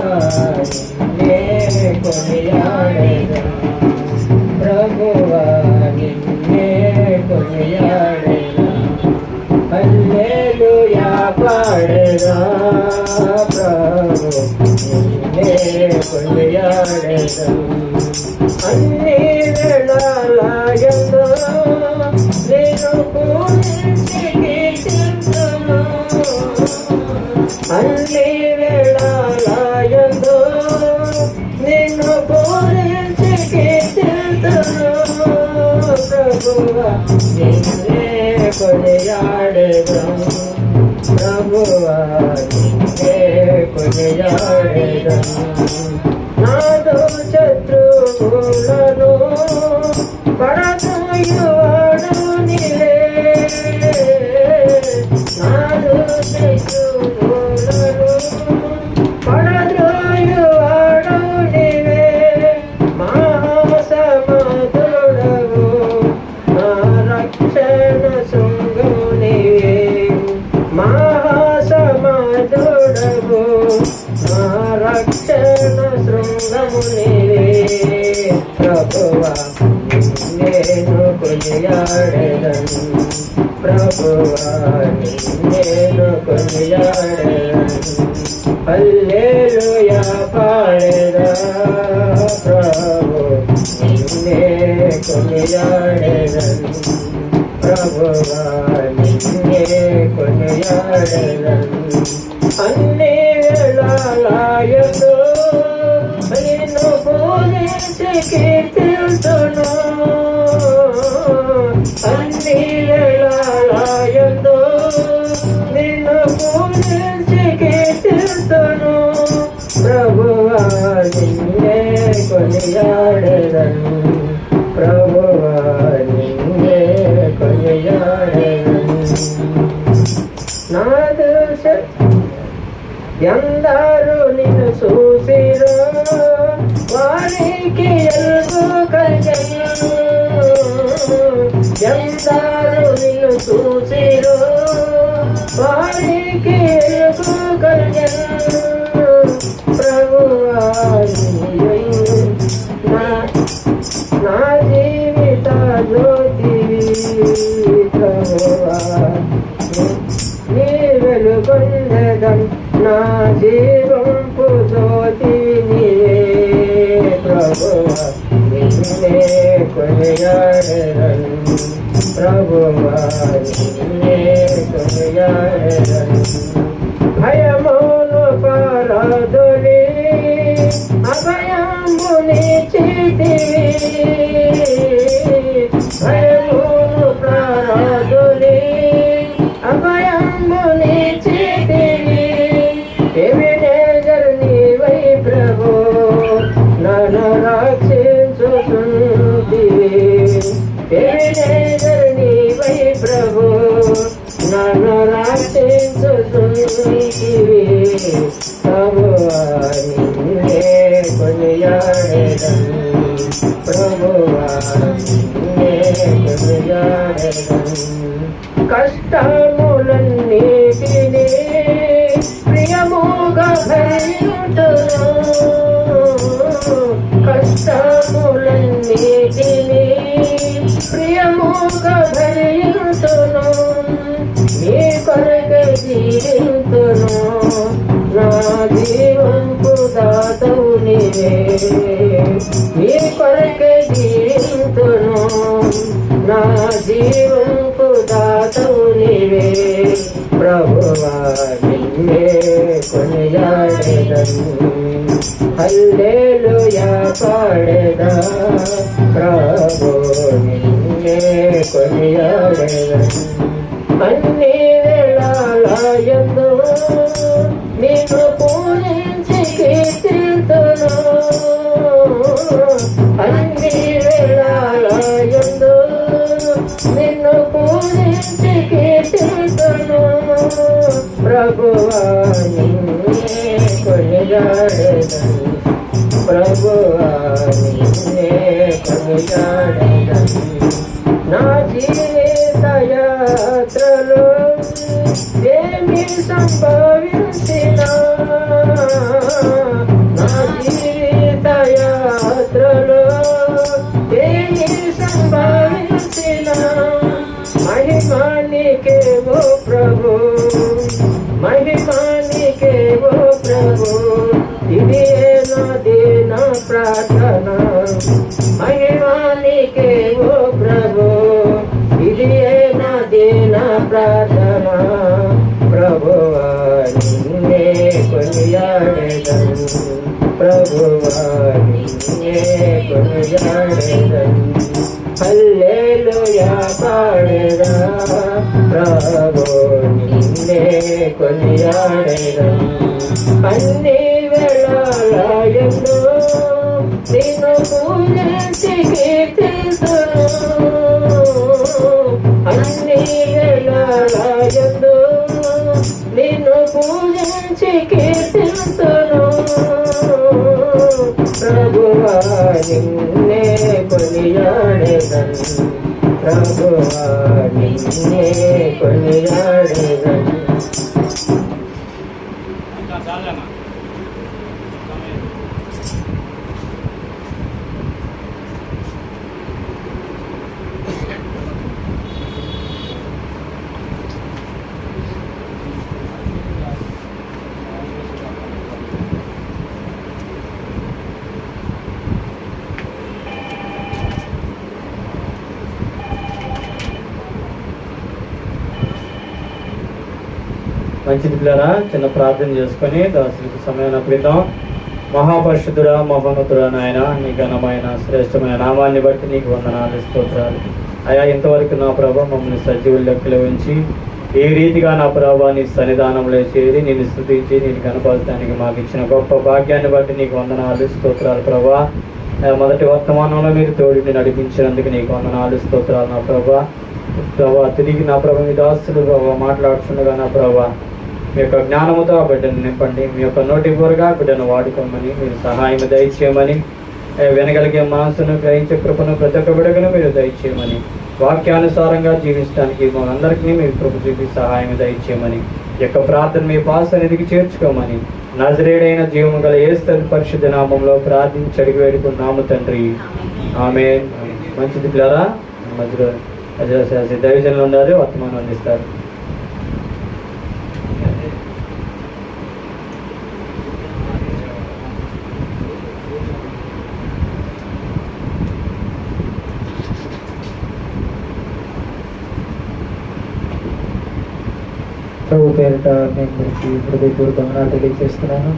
నిన్నే కొనియాడెదను ప్రభువా నిన్నే కొనియాడెదను హల్లెలూయా పాడెదా ప్రభు నిన్నే కొనియాడెదను అన్ని వేళలయందు నేను పూజించి కీర్తింతును అన్ని వేళలయందు నిన్ను పూజించి కీర్తింతును ప్రభువా నిన్నే కొనియాడెదను ప్రభువా నిన్నే కొనియాడెదను నాదు శత్రువులను పడదోయువాడు నీవే నాదు శత్రువులను పడద్రోయువాడు నీవే మహాసమర్థుడవు నా రక్షణ శృంగము నీవే మహాసమర్థుడవు నా రక్షణ శృంగము నీవే ప్రభువా నిన్నేను కొనియాడెదను ప్రభువా నిన్నేను కొనియాడెదను హల్లెలూయా పాడెదా ప్రభు నిన్నే కొనియాడెదను ప్రభువా నిన్నే కొనియాడెదను అన్ని వేళలయందు నిన్ను పూజించి కీర్తింతును అన్ని వేళలయందు నిన్ను పూజించి కీర్తింతును ప్రభువా నిన్నే కొనియాడెదను ప్రభువా నిన్నే కొనియాడెదను నాదు ఎందరూ నిన్ను చూసిరో వారికి ఎలుగు కలిగెను ఎందరూ నిన్ను చూసిరో వారికి ఎలుగు కలిగెను ప్రభువా నా జీవిత జ్యోతివి ప్రభువా నీ వెలుగొందెదం నా జీవంపు జ్యోతివి నీవే ప్రభువా నిన్నే కొనియాడెదను ప్రభువా నిన్నే కొనియాడెదను భయమును పరదొలి అభయమునిచ్చితివి భయమును పరదొలి అభయమునిచ్చితివి ఎబెనేజర్ నీవై ప్రభు నన్ను రక్షించుచుంటివి ఎబెనేజర్ నీవై ప్రభు నన్ను రక్షించుచుంటివి ప్రభువా నిన్నే కొనియాడెదను ప్రభువా నిన్నే కొనియాడెదను కష్టములన్నిటినీ ప్రియముగా భరింతును కష్టములన్నిటినీ ప్రియముగా భరింతును నీ కొరకే జీవింతును నా జీవంపు దాతవు నీవే నీ కొరకే జీవింతును నా జీవంపు దాతవు నీవే ప్రభువా నిన్నే కొనియాడెదను హల్లెలూయా పాడెదా ప్రభు నిన్నే కొనియాడెదను అన్ని వేళలయందు నిన్ను పూజించి కీర్తింతును అన్ని వేళలయందు నిన్ను పూజించి కీర్తింతును ప్రభువా నిన్నే కొనియాడెదను ప్రభువా నిన్నే కొనియాడెదను నా జీవిత యాత్రలో ఏమి సంభవించినా ఇది నాది నా ప్రార్థన, మహిమానికే ఓ ప్రభు. ఇది నాది నా ప్రార్థన, ప్రభువా నిన్నే కొనియాడెదను, ప్రభువా నిన్నే కొనియాడెదను. హల్లెలూయా పాడెదా, ప్రభు నిన్నే కొనియాడెదను. అన్ని వేళలయందు నిన్ను పూజించి కీర్తింతును, అన్ని వేళలయందు నిన్ను పూజించి కీర్తింతును. ప్రభువా నిన్నే కొనియాడెదను, ప్రభువా నిన్నే కొనియాడెదను. మంచిది పిల్లరా, చిన్న ప్రార్థన చేసుకొని దాసులకు సమయాన్ని అప్పగిద్దాం. మహాపరిశుద్ధుడా, మహోన్నతుడా నాయన, నీ ఘనమైన శ్రేష్టమైన నామాన్ని బట్టి నీకు వందనాలు, స్తోత్రాలు అయా. ఇంతవరకు నా ప్రభా మమ్మల్ని సజీవుల లెక్కలో ఉంచి ఏ రీతిగా నా ప్రభా నీ సన్నిధానంలో చేరి నేను స్తుతించి నేను కనపరచడానికి మాకు ఇచ్చిన గొప్ప భాగ్యాన్ని బట్టి నీకు వందనాలు, స్తోత్రాలు ప్రభా. మొదటి వర్తమానంలో మీరు తోడిని నడిపించినందుకు నీకు వందనాలు, స్తోత్రాలు నా ప్రభా. తిరిగి నా ప్రభా మీ దాసులు ప్రభావ మాట్లాడుతుండగా నా ప్రభా మీ యొక్క జ్ఞానముతో ఆ బిడ్డను నింపండి, మీ యొక్క నోటి పూరగా బిడ్డను వాడుకోమని మీరు సహాయం దయచేయమని, వినగలిగే మనసును గ్రహించే కృపను ప్రతి ఒక్క బిడ్డను మీరు దయచేయమని, వాక్యానుసారంగా జీవించడానికి మనందరికీ మీరు కృప చూపి సహాయం దయచేయమని, ఈ యొక్క ప్రార్థన మీ పాసన్నిధికి చేర్చుకోమని నజరేడైన జీవము గల యేసు పరిశుద్ధ నామంలో ప్రార్థించి అడిగి వేడుకున్నాము తండ్రి, ఆమేన్. మంచిది పిల్లరా, మధ్యలో దైవజనులు ఉన్నారు, వర్తమానం అందిస్తారు. ప్రభు పేరిట నేను మీకు హృదయపూర్వక వందనాలు తెలియజేస్తున్నాను.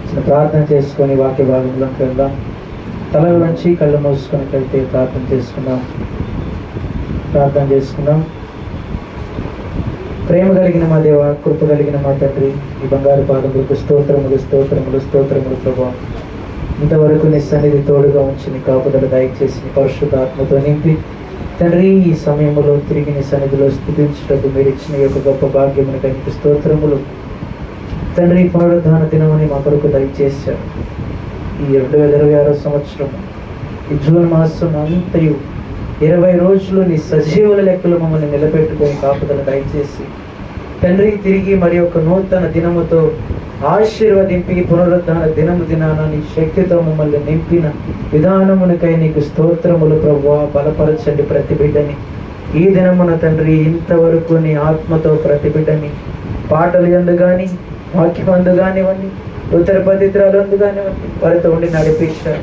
చిన్న ప్రార్థన చేసుకొని వాక్య భాగంలోకి వెళ్దాం. తల వంచి కళ్ళు మూసుకున్నట్లయితే ప్రార్థన చేసుకుందాం. ప్రేమ కలిగిన మా దేవ, కృప కలిగిన మా తండ్రి, ఈ బంగారు పాదములకు స్తోత్రములు స్తోత్రములు స్తోత్రములు ప్రభా. ఇంతవరకు నీ సన్నిధి తోడుగా ఉంచి నీ కాపుదల దయచేసి నీ పరిశుద్ధాత్మతో నింపి తండ్రి ఈ సమయంలో తిరిగి నీ సన్నిధిలో స్తుతించుటకు మీరు ఇచ్చిన యొక్క గొప్ప భాగ్యమును కలిగి స్తోత్రములు తండ్రి. పునరుద్ధాన దినమని మా కొరకు దయచేశారు. ఈ 2026 సంవత్సరం ఈ జూన్ మాసం అంతయు 20 రోజులు నీ సజీవుల లెక్కలు మమ్మల్ని నిలబెట్టుకొని కాపుదల దయచేసి తండ్రి తిరిగి మరి ఒక నూతన దినముతో ఆశీర్వదింపి పునరుద్ధాన దినాన నీ శక్తితో మమ్మల్ని నింపిన విధానమునికై నీకు స్తోత్రములు ప్రభువా. బలపరచండి ప్రతి బిడ్డని ఈ దినమున తండ్రి. ఇంతవరకు నీ ఆత్మతో ప్రతి బిడ్డని పాటలు ఎందు కానీ వాక్యం అందు కానివ్వండి, ఉత్తర పవిత్రాలు అందు కానివ్వండి, వారితో ఉండి నడిపించారు.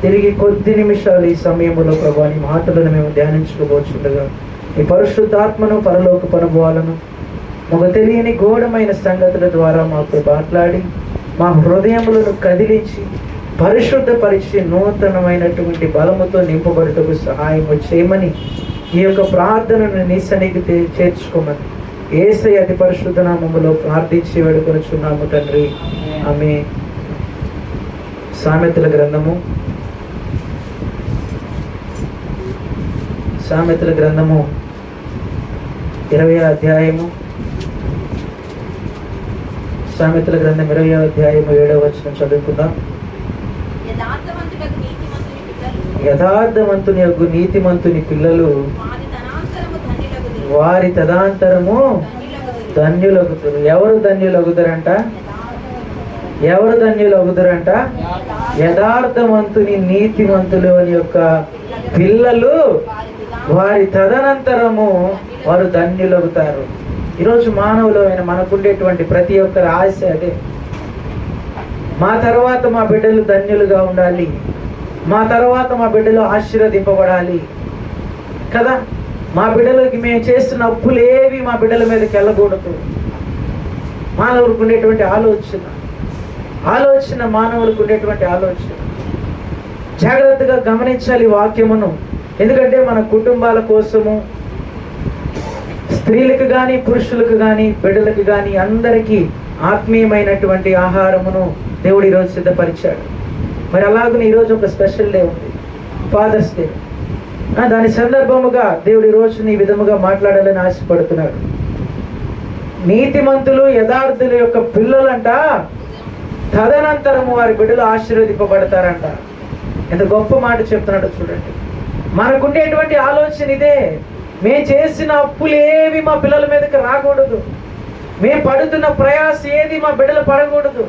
తిరిగి కొద్ది నిమిషాలు ఈ సమయంలో ప్రభా నీ మాటలను మేము ధ్యానించుకోవచ్చుండగా ఈ పరిశుద్ధాత్మను పరలోక అనుభవాలను ఒక తెలియని ఘోరమైన సంగతుల ద్వారా మాతో మాట్లాడి మా హృదయములను కదిలించి పరిశుద్ధపరిచి నూతనమైనటువంటి బలముతో నింపబడుటకు సహాయం చేయమని ఈ యొక్క ప్రార్థనను నీ సన్నిధికి చేర్చుకోమని యేసయ్య అతి పరిశుద్ధ నామములో ప్రార్థించి వేడుకొనుచున్నాము తండ్రి, ఆమేన్. సామెతల గ్రంథము 20వ అధ్యాయము సామెతల గ్రంథం 20వ అధ్యాయము 7వ వచనం చదువుకుందాం. యథార్థవంతుని యొక్క నీతిమంతుని పిల్లలు వారి తదాంతరము ధన్యులగుతారు. ఎవరు ధన్యులగుతారంట? యథార్థవంతుని నీతిమంతులు అని యొక్క పిల్లలు వారి తదనంతరము వారు ధన్యులగుతారు. ఈరోజు మానవులు మనకుండేటువంటి ప్రతి ఒక్కరి ఆశ అదే. మా తర్వాత మా బిడ్డలు ధన్యులుగా ఉండాలి, మా తర్వాత మా బిడ్డలు ఆశీర్వదింపబడాలి కదా. మా బిడ్డలకి మేము చేస్తున్న అప్పులు ఏవి మా బిడ్డల మీదకి వెళ్ళకూడదు. మానవులకు ఉండేటువంటి ఆలోచన మానవులకు ఉండేటువంటి ఆలోచన జాగ్రత్తగా గమనించాలి వాక్యమును. ఎందుకంటే మన కుటుంబాల కోసము, స్త్రీలకు కానీ పురుషులకు కానీ బిడ్డలకు కానీ అందరికీ ఆత్మీయమైనటువంటి ఆహారమును దేవుడు ఈరోజు సిద్ధపరిచాడు. మరి అలాగనే ఈరోజు ఒక స్పెషల్ డే ఉంది, ఫాదర్స్ డే. దాని సందర్భముగా దేవుడు ఈరోజు ఈ విధముగా మాట్లాడాలని ఆశపడుతున్నాడు. నీతిమంతులు యథార్థుల యొక్క పిల్లలంట తదనంతరము వారి బిడ్డలు ఆశీర్వదింపబడతారంట. ఎంత గొప్ప మాట చెప్తున్నాడు చూడండి. మనకుండేటువంటి ఆలోచన ఇదే. మేము చేసిన అప్పులు ఏవి మా పిల్లల మీదకి రాకూడదు, మేము పడుతున్న ప్రయాస ఏది మా బిడ్డలు పడకూడదు,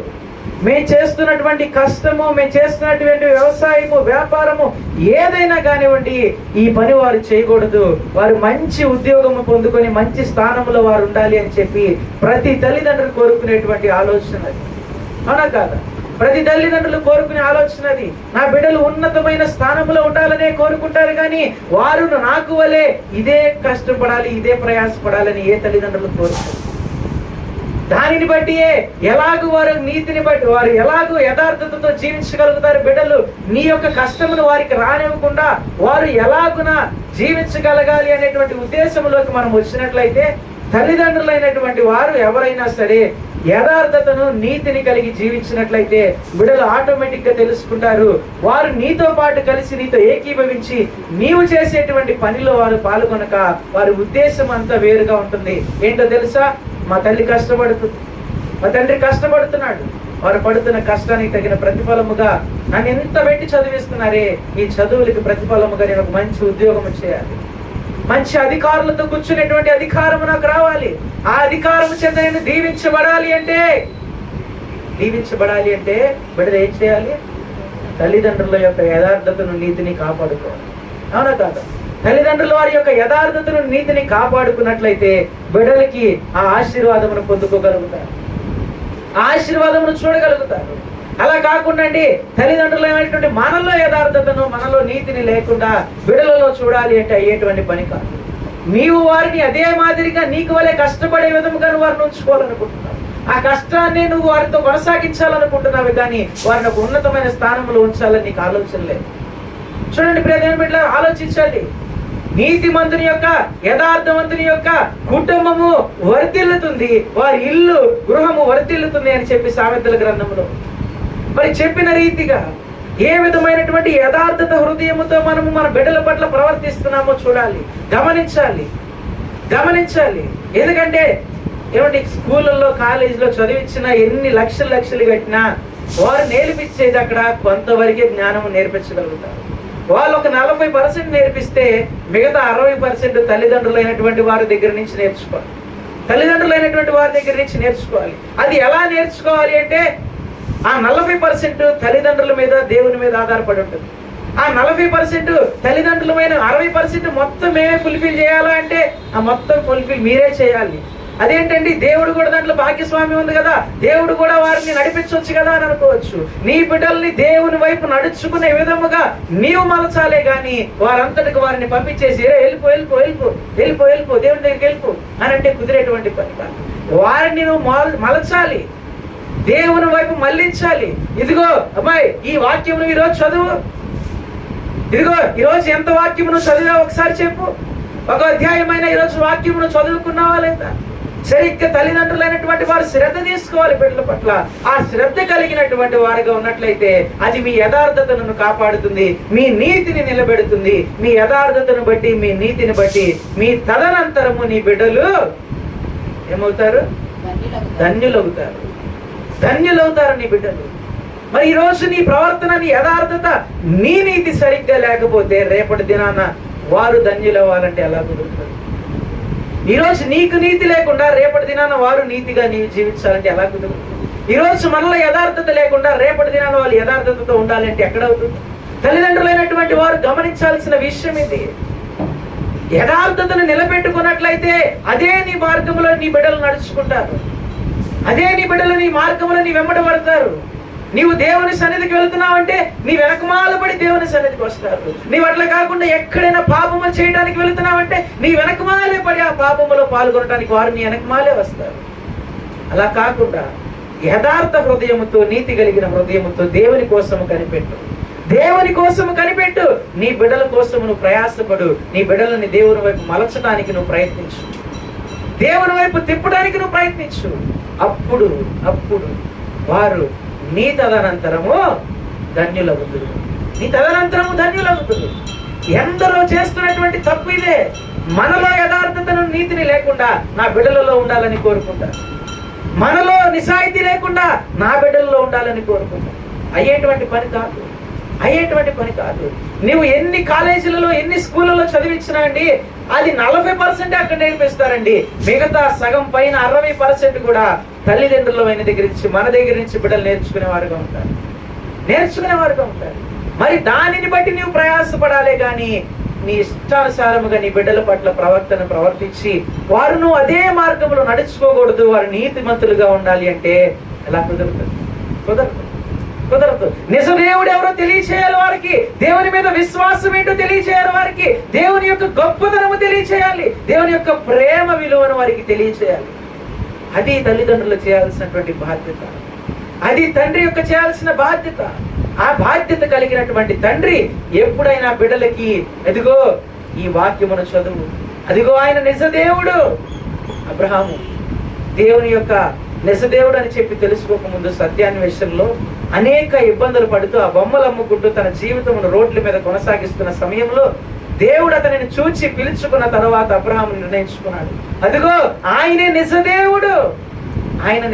మేము చేస్తున్నటువంటి కష్టము, మేము చేస్తున్నటువంటి వ్యవసాయము, వ్యాపారము ఏదైనా కానివ్వండి, ఈ పని వారు చేయకూడదు. వారు మంచి ఉద్యోగము పొందుకొని మంచి స్థానంలో వారు ఉండాలి అని చెప్పి ప్రతి తల్లిదండ్రులు కోరుకునేటువంటి ఆలోచన అది. అవునా కాదా? ప్రతి తల్లిదండ్రులు కోరుకునే ఆలోచన అది. నా బిడ్డలు ఉన్నతమైన స్థానంలో ఉండాలనే కోరుకుంటారు, కానీ వారు నాకు వలే ఇదే కష్టపడాలి, ఇదే ప్రయాసపడాలని ఏ తల్లిదండ్రులు కోరుకుంటారు. దానిని బట్టి ఎలాగూ వారు నీతిని బట్టి వారు ఎలాగూ యథార్థతతో జీవించగలుగుతారు. బిడ్డలు నీ యొక్క కష్టమును వారికి రానివ్వకుండా వారు ఎలాగున జీవించగలగాలి అనేటువంటి ఉద్దేశంలోకి మనం వచ్చినట్లయితే, తల్లిదండ్రులైనటువంటి వారు ఎవరైనా సరే యథార్థతను నీతిని కలిగి జీవించినట్లయితే బిడ్డలు ఆటోమేటిక్ గా తెలుసుకుంటారు. వారు నీతో పాటు కలిసి నీతో ఏకీభవించి నీవు చేసేటువంటి పనిలో వారు పాల్గొనక వారి ఉద్దేశం అంతా వేరుగా ఉంటుంది. ఏంటో తెలుసా? మా తల్లి కష్టపడుతుంది, మా తండ్రి కష్టపడుతున్నాడు, వారు పడుతున్న కష్టానికి తగిన ప్రతిఫలముగా నన్ను ఎంత పెట్టి చదివిస్తున్నారే, ఈ చదువులకి ప్రతిఫలముగా నేను ఒక మంచి ఉద్యోగం చేయాలి, మంచి అధికారులతో కూర్చునేటువంటి అధికారము నాకు రావాలి, ఆ అధికారము చేత నేను దీవించబడాలి అంటే బిడ్డలు ఏం చేయాలి? తల్లిదండ్రుల యొక్క యథార్థతను నీతిని కాపాడుకోవాలి. అవునా కాదా? తల్లిదండ్రులు వారి యొక్క యథార్థతను నీతిని కాపాడుకున్నట్లయితే బిడ్డలకి ఆ ఆశీర్వాదమును పొందుకోగలుగుతారు, ఆ ఆశీర్వాదమును చూడగలుగుతారు. అలా కాకుండా తల్లిదండ్రులు ఏమైనటువంటి మనలో యథార్థతను, మనలో నీతిని లేకుండా బిడ్డలలో చూడాలి అంటే అయ్యేటువంటి పని కాదు. నీవు వారిని అదే మాదిరిగా నీకు వలె కష్టపడే విధముగా వారిని ఉంచుకోవాలనుకుంటున్నావు. ఆ కష్టాన్ని నువ్వు వారితో కొనసాగించాలనుకుంటున్నావు, కానీ వారిని ఒక ఉన్నతమైన స్థానంలో ఉంచాలని నీకు ఆలోచన లేదు. చూడండి ప్రియమైన బిడ్డలారా, ఆలోచించాలి. నీతిమంతుని యొక్క యథార్థవంతుని యొక్క కుటుంబము వర్ధిల్లుతుంది, వారి ఇల్లు గృహము వర్ధిల్లుతుంది అని చెప్పి సామెతల గ్రంథంలో మరి చెప్పిన రీతిగా ఏ విధమైనటువంటి యథార్థత హృదయముతో మనము మన బిడ్డల పట్ల ప్రవర్తిస్తున్నామో చూడాలి, గమనించాలి. ఎందుకంటే ఏమంటే స్కూళ్ళల్లో కాలేజీలో చదివించిన ఎన్ని లక్షలు కట్టినా వారు నేర్పించేది అక్కడ కొంతవరకే జ్ఞానము నేర్పించగలుగుతారు. వాళ్ళు ఒక 40% నేర్పిస్తే మిగతా 60% తల్లిదండ్రులైనటువంటి వారి దగ్గర నుంచి నేర్చుకోవాలి. అది ఎలా నేర్చుకోవాలి అంటే ఆ 40% తల్లిదండ్రుల మీద, దేవుని మీద ఆధారపడి ఉంటుంది. ఆ 40% తల్లిదండ్రులమైన 60% మొత్తం మేమే ఫుల్ఫిల్ చేయాలా అంటే ఆ మొత్తం ఫుల్ఫిల్ మీరే చేయాలి. అదేంటండి, దేవుడు కూడా దాంట్లో భాగ్యస్వామ్యం ఉంది కదా, దేవుడు కూడా వారిని నడిపించవచ్చు కదా అని అనుకోవచ్చు. నీ బిడ్డల్ని దేవుని వైపు నడుచుకునే విధముగా నీవు మలచాలే గాని వారంతటికి వారిని పంపించేసి వెళ్ళిపో దేవుని దగ్గరికి వెళ్ళిపో అని అంటే కుదిరేటువంటి పని కాదు. వారిని నువ్వు మలచాలి, దేవుని వైపు మళ్ళించాలి. ఇదిగో అమ్మాయి, ఈ వాక్యమును ఈరోజు చదువు. ఇదిగో ఈరోజు ఎంత వాక్యమును చదివా ఒకసారి చెప్పు. ఒక అధ్యాయమైన ఈరోజు వాక్యమును చదువుకున్నావా లేదా? సరిగ్గా తల్లిదండ్రులైనటువంటి వారు శ్రద్ధ తీసుకోవాలి బిడ్డల పట్ల. ఆ శ్రద్ధ కలిగినటువంటి వారుగా ఉన్నట్లయితే అది మీ యథార్థతను కాపాడుతుంది, మీ నీతిని నిలబెడుతుంది. మీ యథార్థతను బట్టి, మీ నీతిని బట్టి మీ తదనంతరము నీ బిడ్డలు ఏమవుతారు? ధన్యులవుతారు నీ బిడ్డలు. మరి ఈరోజు నీ ప్రవర్తన, నీ యథార్థత, నీ నీతి సరిగ్గా లేకపోతే రేపటి దినాన వారు ధన్యులవ్వాలంటే ఎలా కుదురుతుంది? ఈరోజు నీకు నీతి లేకుండా రేపటి దినాన వారు నీతిగా నీవు జీవించాలంటే ఎలా కుదురుతుంది? ఈరోజు మనలో యథార్థత లేకుండా రేపటి దినాన వాళ్ళు యథార్థతతో ఉండాలంటే ఎక్కడవుతుంది? తల్లిదండ్రులైనటువంటి వారు గమనించాల్సిన విషయం ఇది. యథార్థతను నిలబెట్టుకున్నట్లయితే అదే నీ మార్గంలో నీ బిడ్డలు నడుచుకుంటారు, అదే నీ బిడ్డలు నీ మార్గంలో నీ వెంబడి పడతారు. నీవు దేవుని సన్నిధికి వెళుతున్నావంటే నీ వెనకమాల పడి దేవుని సన్నిధికి వస్తారు. నీవు అట్లా కాకుండా ఎక్కడైనా పాపములు చేయడానికి వెళుతున్నావంటే నీ వెనకమాలే పడి ఆ పాపములో పాల్గొనడానికి వారు నీ వెనకమాలే వస్తారు. అలా కాకుండా యథార్థ హృదయముతో, నీతి కలిగిన హృదయముతో దేవుని కోసము కనిపెట్టు, దేవుని కోసము కనిపెట్టు. నీ బిడ్డల కోసము నువ్వు ప్రయాసపడు. నీ బిడ్డలని దేవుని వైపు మలచడానికి నువ్వు ప్రయత్నించు, దేవుని వైపు తిప్పడానికి నువ్వు ప్రయత్నించు. అప్పుడు వారు నీ తదనంతరము ధన్యులవుతురు, నీ తదనంతరము ధన్యులవుతురు. ఎందరో చేస్తున్నటువంటి తప్పు ఇదే. మనలో యథార్థతను, నీతిని లేకుండా నా బిడ్డలలో ఉండాలని కోరుకుంటా, మనలో నిజాయితీ లేకుండా నా బిడ్డల్లో ఉండాలని కోరుకుంటా. అయ్యేటువంటి పని కాదు. నువ్వు ఎన్ని కాలేజీలలో, ఎన్ని స్కూళ్ళలో చదివించినా అండి, అది 40% అక్కడ నేర్పిస్తారండి. మిగతా సగం పైన 60% కూడా తల్లిదండ్రుల దగ్గర నుంచి, మన దగ్గర నుంచి బిడ్డలు నేర్చుకునేవారుగా ఉంటారు. మరి దానిని బట్టి నువ్వు ప్రయాసపడాలే గాని నీ ఇష్టానుసారముగా నీ బిడ్డల పట్ల ప్రవర్తించి వారును అదే మార్గంలో నడుచుకోకూడదు, వారు నీతిమంతులుగా ఉండాలి అంటే ఎలా కుదరదు. నిజ దేవుడు ఎవరో తెలియచేయాలి వారికి, దేవుని మీద విశ్వాసం ఏంటో తెలియచేయాలి వారికి, దేవుని యొక్క గొప్పతనము తెలియచేయాలి, దేవుని యొక్క ప్రేమ విలువను వారికి తెలియచేయాలి. అది తల్లిదండ్రులు చేయాల్సినటువంటి బాధ్యత, అది తండ్రి యొక్క చేయాల్సిన బాధ్యత. ఆ బాధ్యత కలిగినటువంటి తండ్రి ఎప్పుడైనా బిడ్డలకి అదిగో ఈ వాక్యమును చదువు, అదిగో ఆయన నిజ దేవుడు. అబ్రహాము దేవుని యొక్క నిజదేవుడు అని చెప్పి తెలుసుకోకముందు సత్యాన్వేషణలో అనేక ఇబ్బందులు పడుతూ ఆ బొమ్మలు అమ్ముకుంటూ తన జీవితమును రోడ్ల మీద కొనసాగిస్తున్న సమయంలో దేవుడు అతనిని చూచి పిలుచుకున్న తర్వాత అబ్రహాము నిర్ణయించుకున్నాడు, అదిగో ఆయనే నిజదేవుడు, ఆయన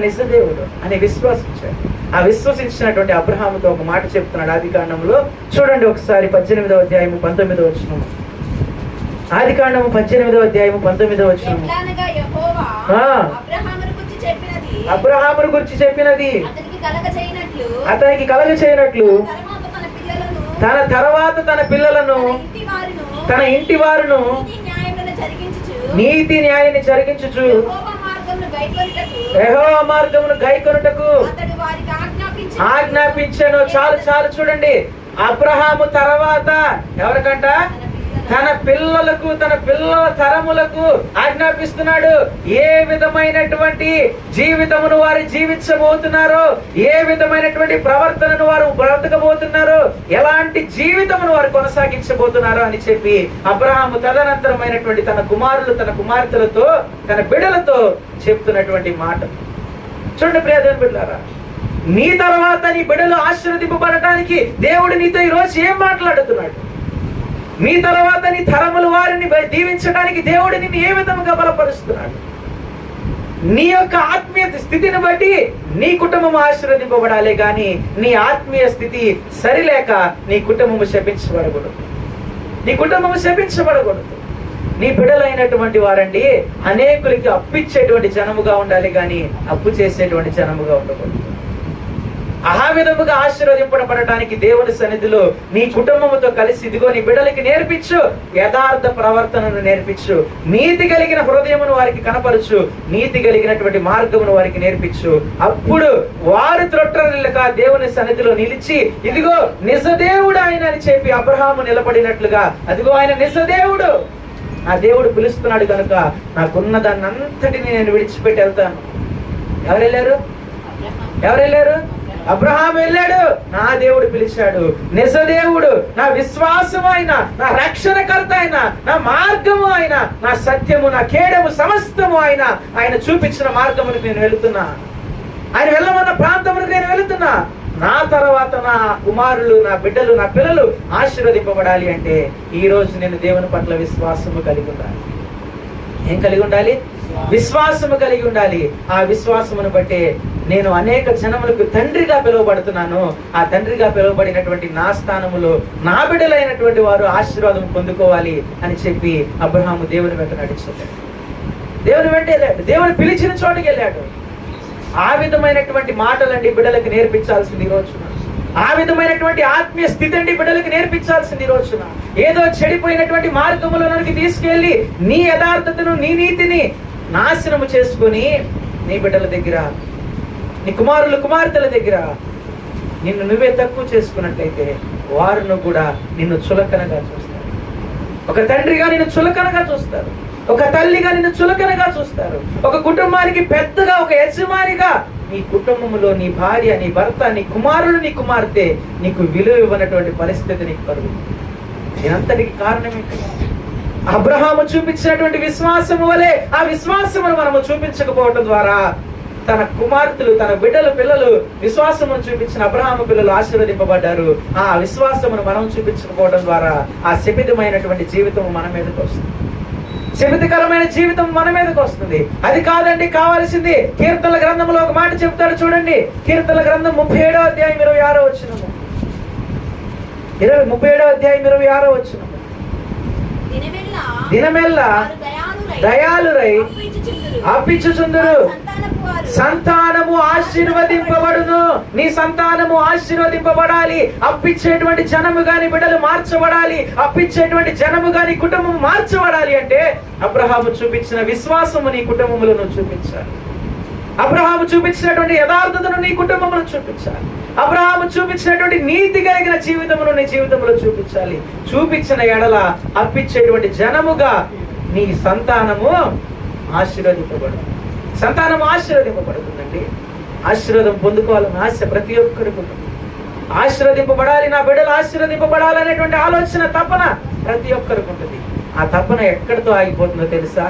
నిజదేవుడు అని విశ్వసించాడు. ఆ విశ్వసించినటువంటి అబ్రహాముతో ఒక మాట చెప్తున్నాడు ఆదికాండంలో. చూడండి ఒకసారి 18వ అధ్యాయము 19వ వచనం. ఆదికాండము 18వ అధ్యాయము 19వ వచనం. అబ్రహామును గురించి చెప్పినది అతనికి కలగ చేయనట్లు తన తర్వాత తన పిల్లలను, తన ఇంటి వారును నీతి న్యాయాన్ని జరిగించుచు యెహోవా మార్గమును గైకొనుటకు ఆజ్ఞాపించెను. చాలు చూడండి. అబ్రహాము తర్వాత ఎవరికంట? తన పిల్లలకు, తన పిల్లల తరములకు ఆజ్ఞాపిస్తున్నాడు. ఏ విధమైనటువంటి జీవితమును వారు జీవించబోతున్నారో, ఏ విధమైనటువంటి ప్రవర్తనను వారు బ్రతకబోతున్నారో, ఎలాంటి జీవితమును వారు కొనసాగించబోతున్నారో అని చెప్పి అబ్రహాము తదనంతరమైనటువంటి తన కుమారులు, తన కుమార్తెలతో, తన బిడ్డలతో చెప్తున్నటువంటి మాట చూడండి. ప్రియ దేవుని బిడ్డలారా, నీ తర్వాత నీ బిడ్డలు ఆశీర్వదింపబడటానికి దేవుడు నీతో ఈరోజు ఏం మాట్లాడుతున్నాడు? మీ తర్వాత నీ తరములు వారిని దీవించడానికి దేవుడు నిన్ను ఏ విధంగా బలపరుస్తున్నాడు? నీ యొక్క ఆత్మీయ స్థితిని బట్టి నీ కుటుంబం ఆశీర్వదింపబడాలి గాని నీ ఆత్మీయ స్థితి సరిలేక నీ కుటుంబము శపించబడకూడదు. నీ బిడ్డలైనటువంటి వారండి అనేకులకి అప్పిచ్చేటువంటి జనముగా ఉండాలి గాని అప్పు చేసేటువంటి జనముగా ఉండకూడదు. ఆ విధముగా ఆశీర్వదింపబడటానికి దేవుని సన్నిధిలో నీ కుటుంబముతో కలిసి ఇదిగో నీ బిడ్డలకి నేర్పించు, యథార్థ ప్రవర్తనను నేర్పించు, నీతి కలిగిన హృదయమును వారికి కనపరచు, నీతి కలిగినటువంటి మార్గమును వారికి నేర్పించు. అప్పుడు వారు త్రొట్టరిల్లక దేవుని సన్నిధిలో నిలిచి ఇదిగో నిజదేవుడు ఆయన అని చెప్పి అబ్రహాము నిలబడినట్లుగా అదిగో ఆయన నిజదేవుడు, నా దేవుడు పిలుస్తున్నాడు కనుక నాకున్న దాన్ని అంతటిని నేను విడిచిపెట్టి వెళ్తాను. ఎవరు వెళ్ళారు? అబ్రహాము వెళ్ళాడు. నా దేవుడు పిలిచాడు. నిజదేవుడు, నా విశ్వాసము ఆయన, నా రక్షణకర్త ఆయన, నా మార్గము ఆయన, నా సత్యము, నా కేడము సమస్తము ఆయన చూపించిన మార్గమునికి నేను వెళుతున్నా, ఆయన వెళ్ళమన్న ప్రాంతమునికి నేను వెళుతున్నా. నా తర్వాత నా కుమారులు, నా బిడ్డలు, నా పిల్లలు ఆశీర్వదింపబడాలి అంటే ఈ రోజు నేను దేవుని పట్ల విశ్వాసము కలిగి ఉండాలి. ఏం కలిగి ఉండాలి? విశ్వాసము కలిగి ఉండాలి. ఆ విశ్వాసమును బట్టే నేను అనేక జనములకు తండ్రిగా పిలువబడుతున్నాను. ఆ తండ్రిగా పిలువబడినటువంటి నా స్థానములో నా బిడ్డలైనటువంటి వారు ఆశీర్వాదం పొందుకోవాలి అని చెప్పి అబ్రహాము దేవుని వెంట నడిచాడు. దేవుని వెంట వెళ్ళాడు, దేవుని పిలిచిన చోటుకి వెళ్ళాడు. ఆ విధమైనటువంటి మాటలండి బిడ్డలకు నేర్పించాల్సింది ఈ రోజున. ఆ విధమైనటువంటి ఆత్మీయ స్థితి అండి బిడ్డలకు నేర్పించాల్సింది ఈ రోజున. ఏదో చెడిపోయినటువంటి మార్గములోనికి తీసుకెళ్లి నీ యథార్థతను, నీ నీతిని నాశనము చేసుకుని నీ బిడ్డల దగ్గర నీ కుమారులు కుమార్తెల దగ్గర నిన్ను నువ్వే తక్కువ చేసుకున్నట్లయితే వారును కూడా నిన్ను చులకనగా చూస్తారు. ఒక తండ్రిగా నిన్ను చులకనగా చూస్తారు, ఒక తల్లిగా నిన్ను చులకనగా చూస్తారు, ఒక కుటుంబానికి పెద్దగా ఒక యజమానిగా నీ కుటుంబంలో నీ భార్య, నీ భర్త, నీ కుమారుడు, నీ కుమార్తె నీకు విలువ ఇవ్వనటువంటి పరిస్థితి నీకు కలుగుతుంది. దీనంతటికి కారణం ఏంటి? అబ్రహాము చూపించినటువంటి విశ్వాసము వలె ఆ విశ్వాసమును మనము చూపించకపోవటం ద్వారా తన కుమార్తెలు, తన పిల్లలు విశ్వాసమును చూపించిన అబ్రహాము పిల్లలు ఆశీర్వదింపబడ్డారు. ఆ విశ్వాసమును మనం చూపించకపోవడం ద్వారా ఆ శపితమైనటువంటి జీవితం మన మీదకి వస్తుంది. శపితకరమైన జీవితం మన మీదకి వస్తుంది. అది కాదండి కావాల్సింది. కీర్తనల గ్రంథంలో ఒక మాట చెప్తాడు చూడండి. కీర్తనల గ్రంథం 37వ అధ్యాయం 26వ వచనము. 37వ అధ్యాయం 26వ వచనము. దినమెల్లా దయాలురై అప్పించుచుందురు, సంతానము ఆశీర్వదింపబడును. నీ సంతానము ఆశీర్వదింపబడాలి. అప్పించేటువంటి జనము గాని బిడ్డలు మార్చబడాలి. అప్పించేటువంటి జనము గాని కుటుంబం మార్చబడాలి అంటే అబ్రహాము చూపించిన విశ్వాసము నీ కుటుంబంలో నువ్వు చూపించాలి. అబ్రహాము చూపించినటువంటి యథార్థతను నీ కుటుంబంలో చూపించాలి. అబ్రహాము చూపించినటువంటి నీతి కలిగిన జీవితమును నీ జీవితంలో చూపించాలి. చూపించిన ఎడల అప్పించేటువంటి జనముగా నీ సంతానము ఆశీర్వదింపబడు. సంతానం ఆశీర్వదింపబడుతుందండి. ఆశీర్వాదం పొందుకోవాలని ఆశ ప్రతి ఒక్కరికి ఉంటుంది. ఆశీర్వదింపబడాలి, నా బిడ్డలు ఆశీర్వదింపబడాలనేటువంటి ఆలోచన, తపన ప్రతి ఒక్కరికి ఉంటుంది. ఆ తపన ఎక్కడితో ఆగిపోతుందో తెలుసా?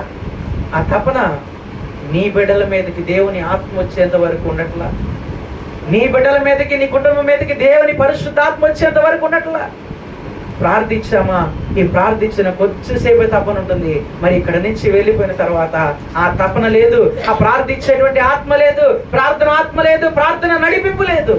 ఆ తపన నీ బిడ్డల మీదకి దేవుని ఆత్మ వచ్చేంత వరకు ఉండట్లా, నీ బిడ్డల మీదకి, నీ కుటుంబం మీదకి దేవుని పరిశుద్ధాత్మ వచ్చేంత వరకు ఉండట్లా. ప్రార్థించామా, ఈ ప్రార్థించిన కొద్దిసేపే తపన ఉంటుంది. మరి ఇక్కడ నుంచి వెళ్ళిపోయిన తర్వాత ఆ తపన లేదు, ఆ ప్రార్థించేటువంటి ఆత్మ లేదు, ప్రార్థన ఆత్మ లేదు, ప్రార్థన నడిపింపు లేదు.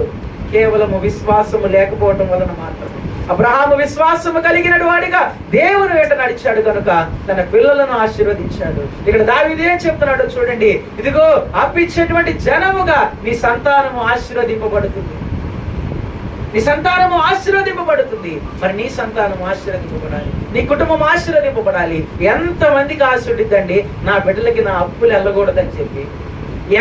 కేవలము విశ్వాసము లేకపోవటం వలన మాత్రమే. అబ్రహాము విశ్వాసము కలిగిన వాడిగా దేవుని వెంట నడిచాడు కనుక తన పిల్లలను ఆశీర్వదించాడు. ఇక్కడ దావీదు ఏం చెప్తున్నాడో చూడండి. ఇదిగో అప్పించేటువంటి జనముగా నీ సంతానము ఆశీర్వదింపబడుతుంది. నీ సంతానము ఆశీర్వదింపబడుతుంది. మరి నీ సంతానము ఆశీర్వదింపబడాలి, నీ కుటుంబం ఆశీర్వదింపబడాలి. ఎంతమందికి ఆశ ఉండిద్దండి నా బిడ్డలకి నా అప్పులు వెళ్ళకూడదని చెప్పి?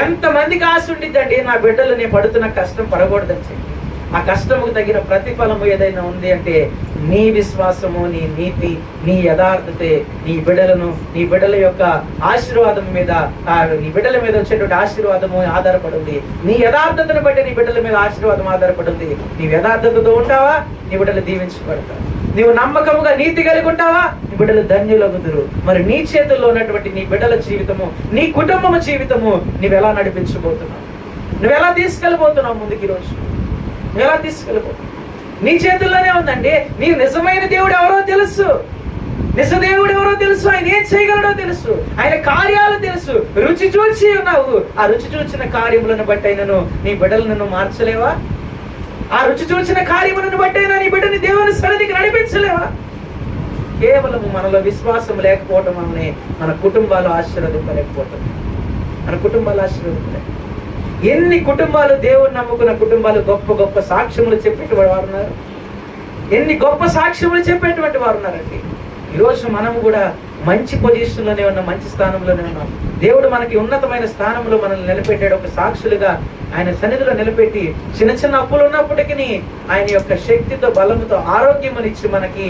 ఎంతమందికి ఆశ ఉండిద్దండి నా బిడ్డలు నేను పడుతున్న కష్టం పడకూడదని చెప్పి? ఆ కష్టముకు తగిన ప్రతిఫలము ఏదైనా ఉంది అంటే నీ విశ్వాసము, నీ నీతి, నీ యథార్థతే నీ బిడ్డలను, నీ బిడ్డల యొక్క ఆశీర్వాదం మీద, నీ బిడ్డల మీద వచ్చేటువంటి ఆశీర్వాదము ఆధారపడింది. నీ యథార్థతను బట్టి నీ బిడ్డల మీద ఆశీర్వాదం ఆధారపడింది. నీవు యథార్థతతో ఉంటావా, నీ బిడ్డలు దీవించబడతావు. నీవు నమ్మకముగా నీతి కలిగి ఉంటావా, నీ బిడ్డలు ధన్యులగుదురు. మరి నీ చేతుల్లో ఉన్నటువంటి నీ బిడ్డల జీవితము, నీ కుటుంబము జీవితము నువ్వు ఎలా నడిపించబోతున్నావు? నువ్వు ఎలా తీసుకెళ్ళిపోతున్నావు ముందుకు? ఈరోజు నువ్వు ఎలా తీసుకెళ్ళిపోతున్నావు? నీ చేతుల్లోనే ఉందండి. నీవు నిజమైన దేవుడు ఎవరో తెలుసు, నిజదేవుడు ఎవరో తెలుసు, ఆయన ఏం చేయగలడో తెలుసు, ఆయన కార్యాలు తెలుసు. రుచి చూచి ఉన్నావు. ఆ రుచి చూచిన కార్యములను బట్టి అయినను నీ బిడ్డలను మార్చలేవా? ఆ రుచి చూచిన కార్యములను బట్టి అయినా నీ బిడ్డని దేవుని సన్నిధికి నడిపించలేవా? కేవలం మనలో విశ్వాసం లేకపోవటం వల్లనే మన కుటుంబాలు ఆశీర్వదింపలేకపోతాం. మన కుటుంబాలు ఆశీర్వదింపలేక ఎన్ని కుటుంబాలు, దేవుని నమ్ముకున్న కుటుంబాలు గొప్ప గొప్ప సాక్ష్యములు చెప్పేటువంటి వారు ఉన్నారు. ఎన్ని గొప్ప సాక్ష్యములు చెప్పేటువంటి వారు ఉన్నారండి. ఈరోజు మనము కూడా మంచి పొజిషన్లోనే ఉన్నాం, మంచి స్థానంలోనే ఉన్నాం. దేవుడు మనకి ఉన్నతమైన స్థానంలో మనల్ని నిలబెట్టాడు. ఒక సాక్షులుగా ఆయన సన్నిధిలో నిలబెట్టి చిన్న చిన్న అప్పులు ఉన్నప్పటికీ ఆయన యొక్క శక్తితో, బలముతో, ఆరోగ్యమునిచ్చి మనకి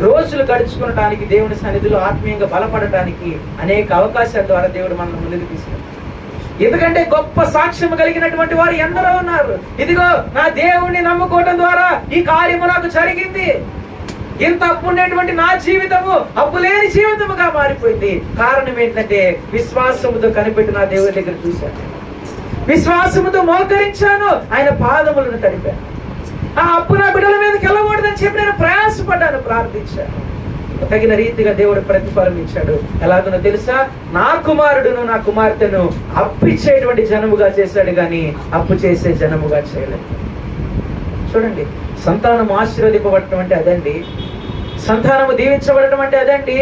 రోజులు గడుచుకోవడానికి, దేవుని సన్నిధిలో ఆత్మీయంగా బలపడటానికి అనేక అవకాశాల ద్వారా దేవుడు మనల్ని ముందుకు తీసుకెళ్తాడు. ఎందుకంటే గొప్ప సాక్ష్యం కలిగినటువంటి వారు ఎందరో ఉన్నారు. ఇదిగో నా దేవుణ్ణి నమ్ముకోవడం ద్వారా ఈ కార్యము నాకు జరిగింది. ఇంత అప్పు ఉండేటువంటి నా జీవితము అప్పు లేని జీవితముగా మారిపోయింది. కారణం ఏంటంటే విశ్వాసముతో కనిపెట్టి నా దేవుని దగ్గర చూశాను, విశ్వాసముతో మోకరించాను, ఆయన పాదములను తడిపాను. ఆ అప్పు నా బిడ్డల మీదకి వెళ్ళకూడదని చెప్పి నేను ప్రయాసపడ్డాను, ప్రార్థించాను. తగిన రీతిగా దేవుడు ప్రతిఫలం ఇచ్చాడు. ఎలాగనో తెలుసా? నా కుమారుడును నా కుమార్తెను అప్పిచ్చేటువంటి జనముగా చేశాడు కానీ అప్పు చేసే జనముగా చేయలేదు. చూడండి, సంతానం ఆశీర్వదింపబడటం అంటే అదండి. సంతానము దీవించబడటం అంటే అదండి.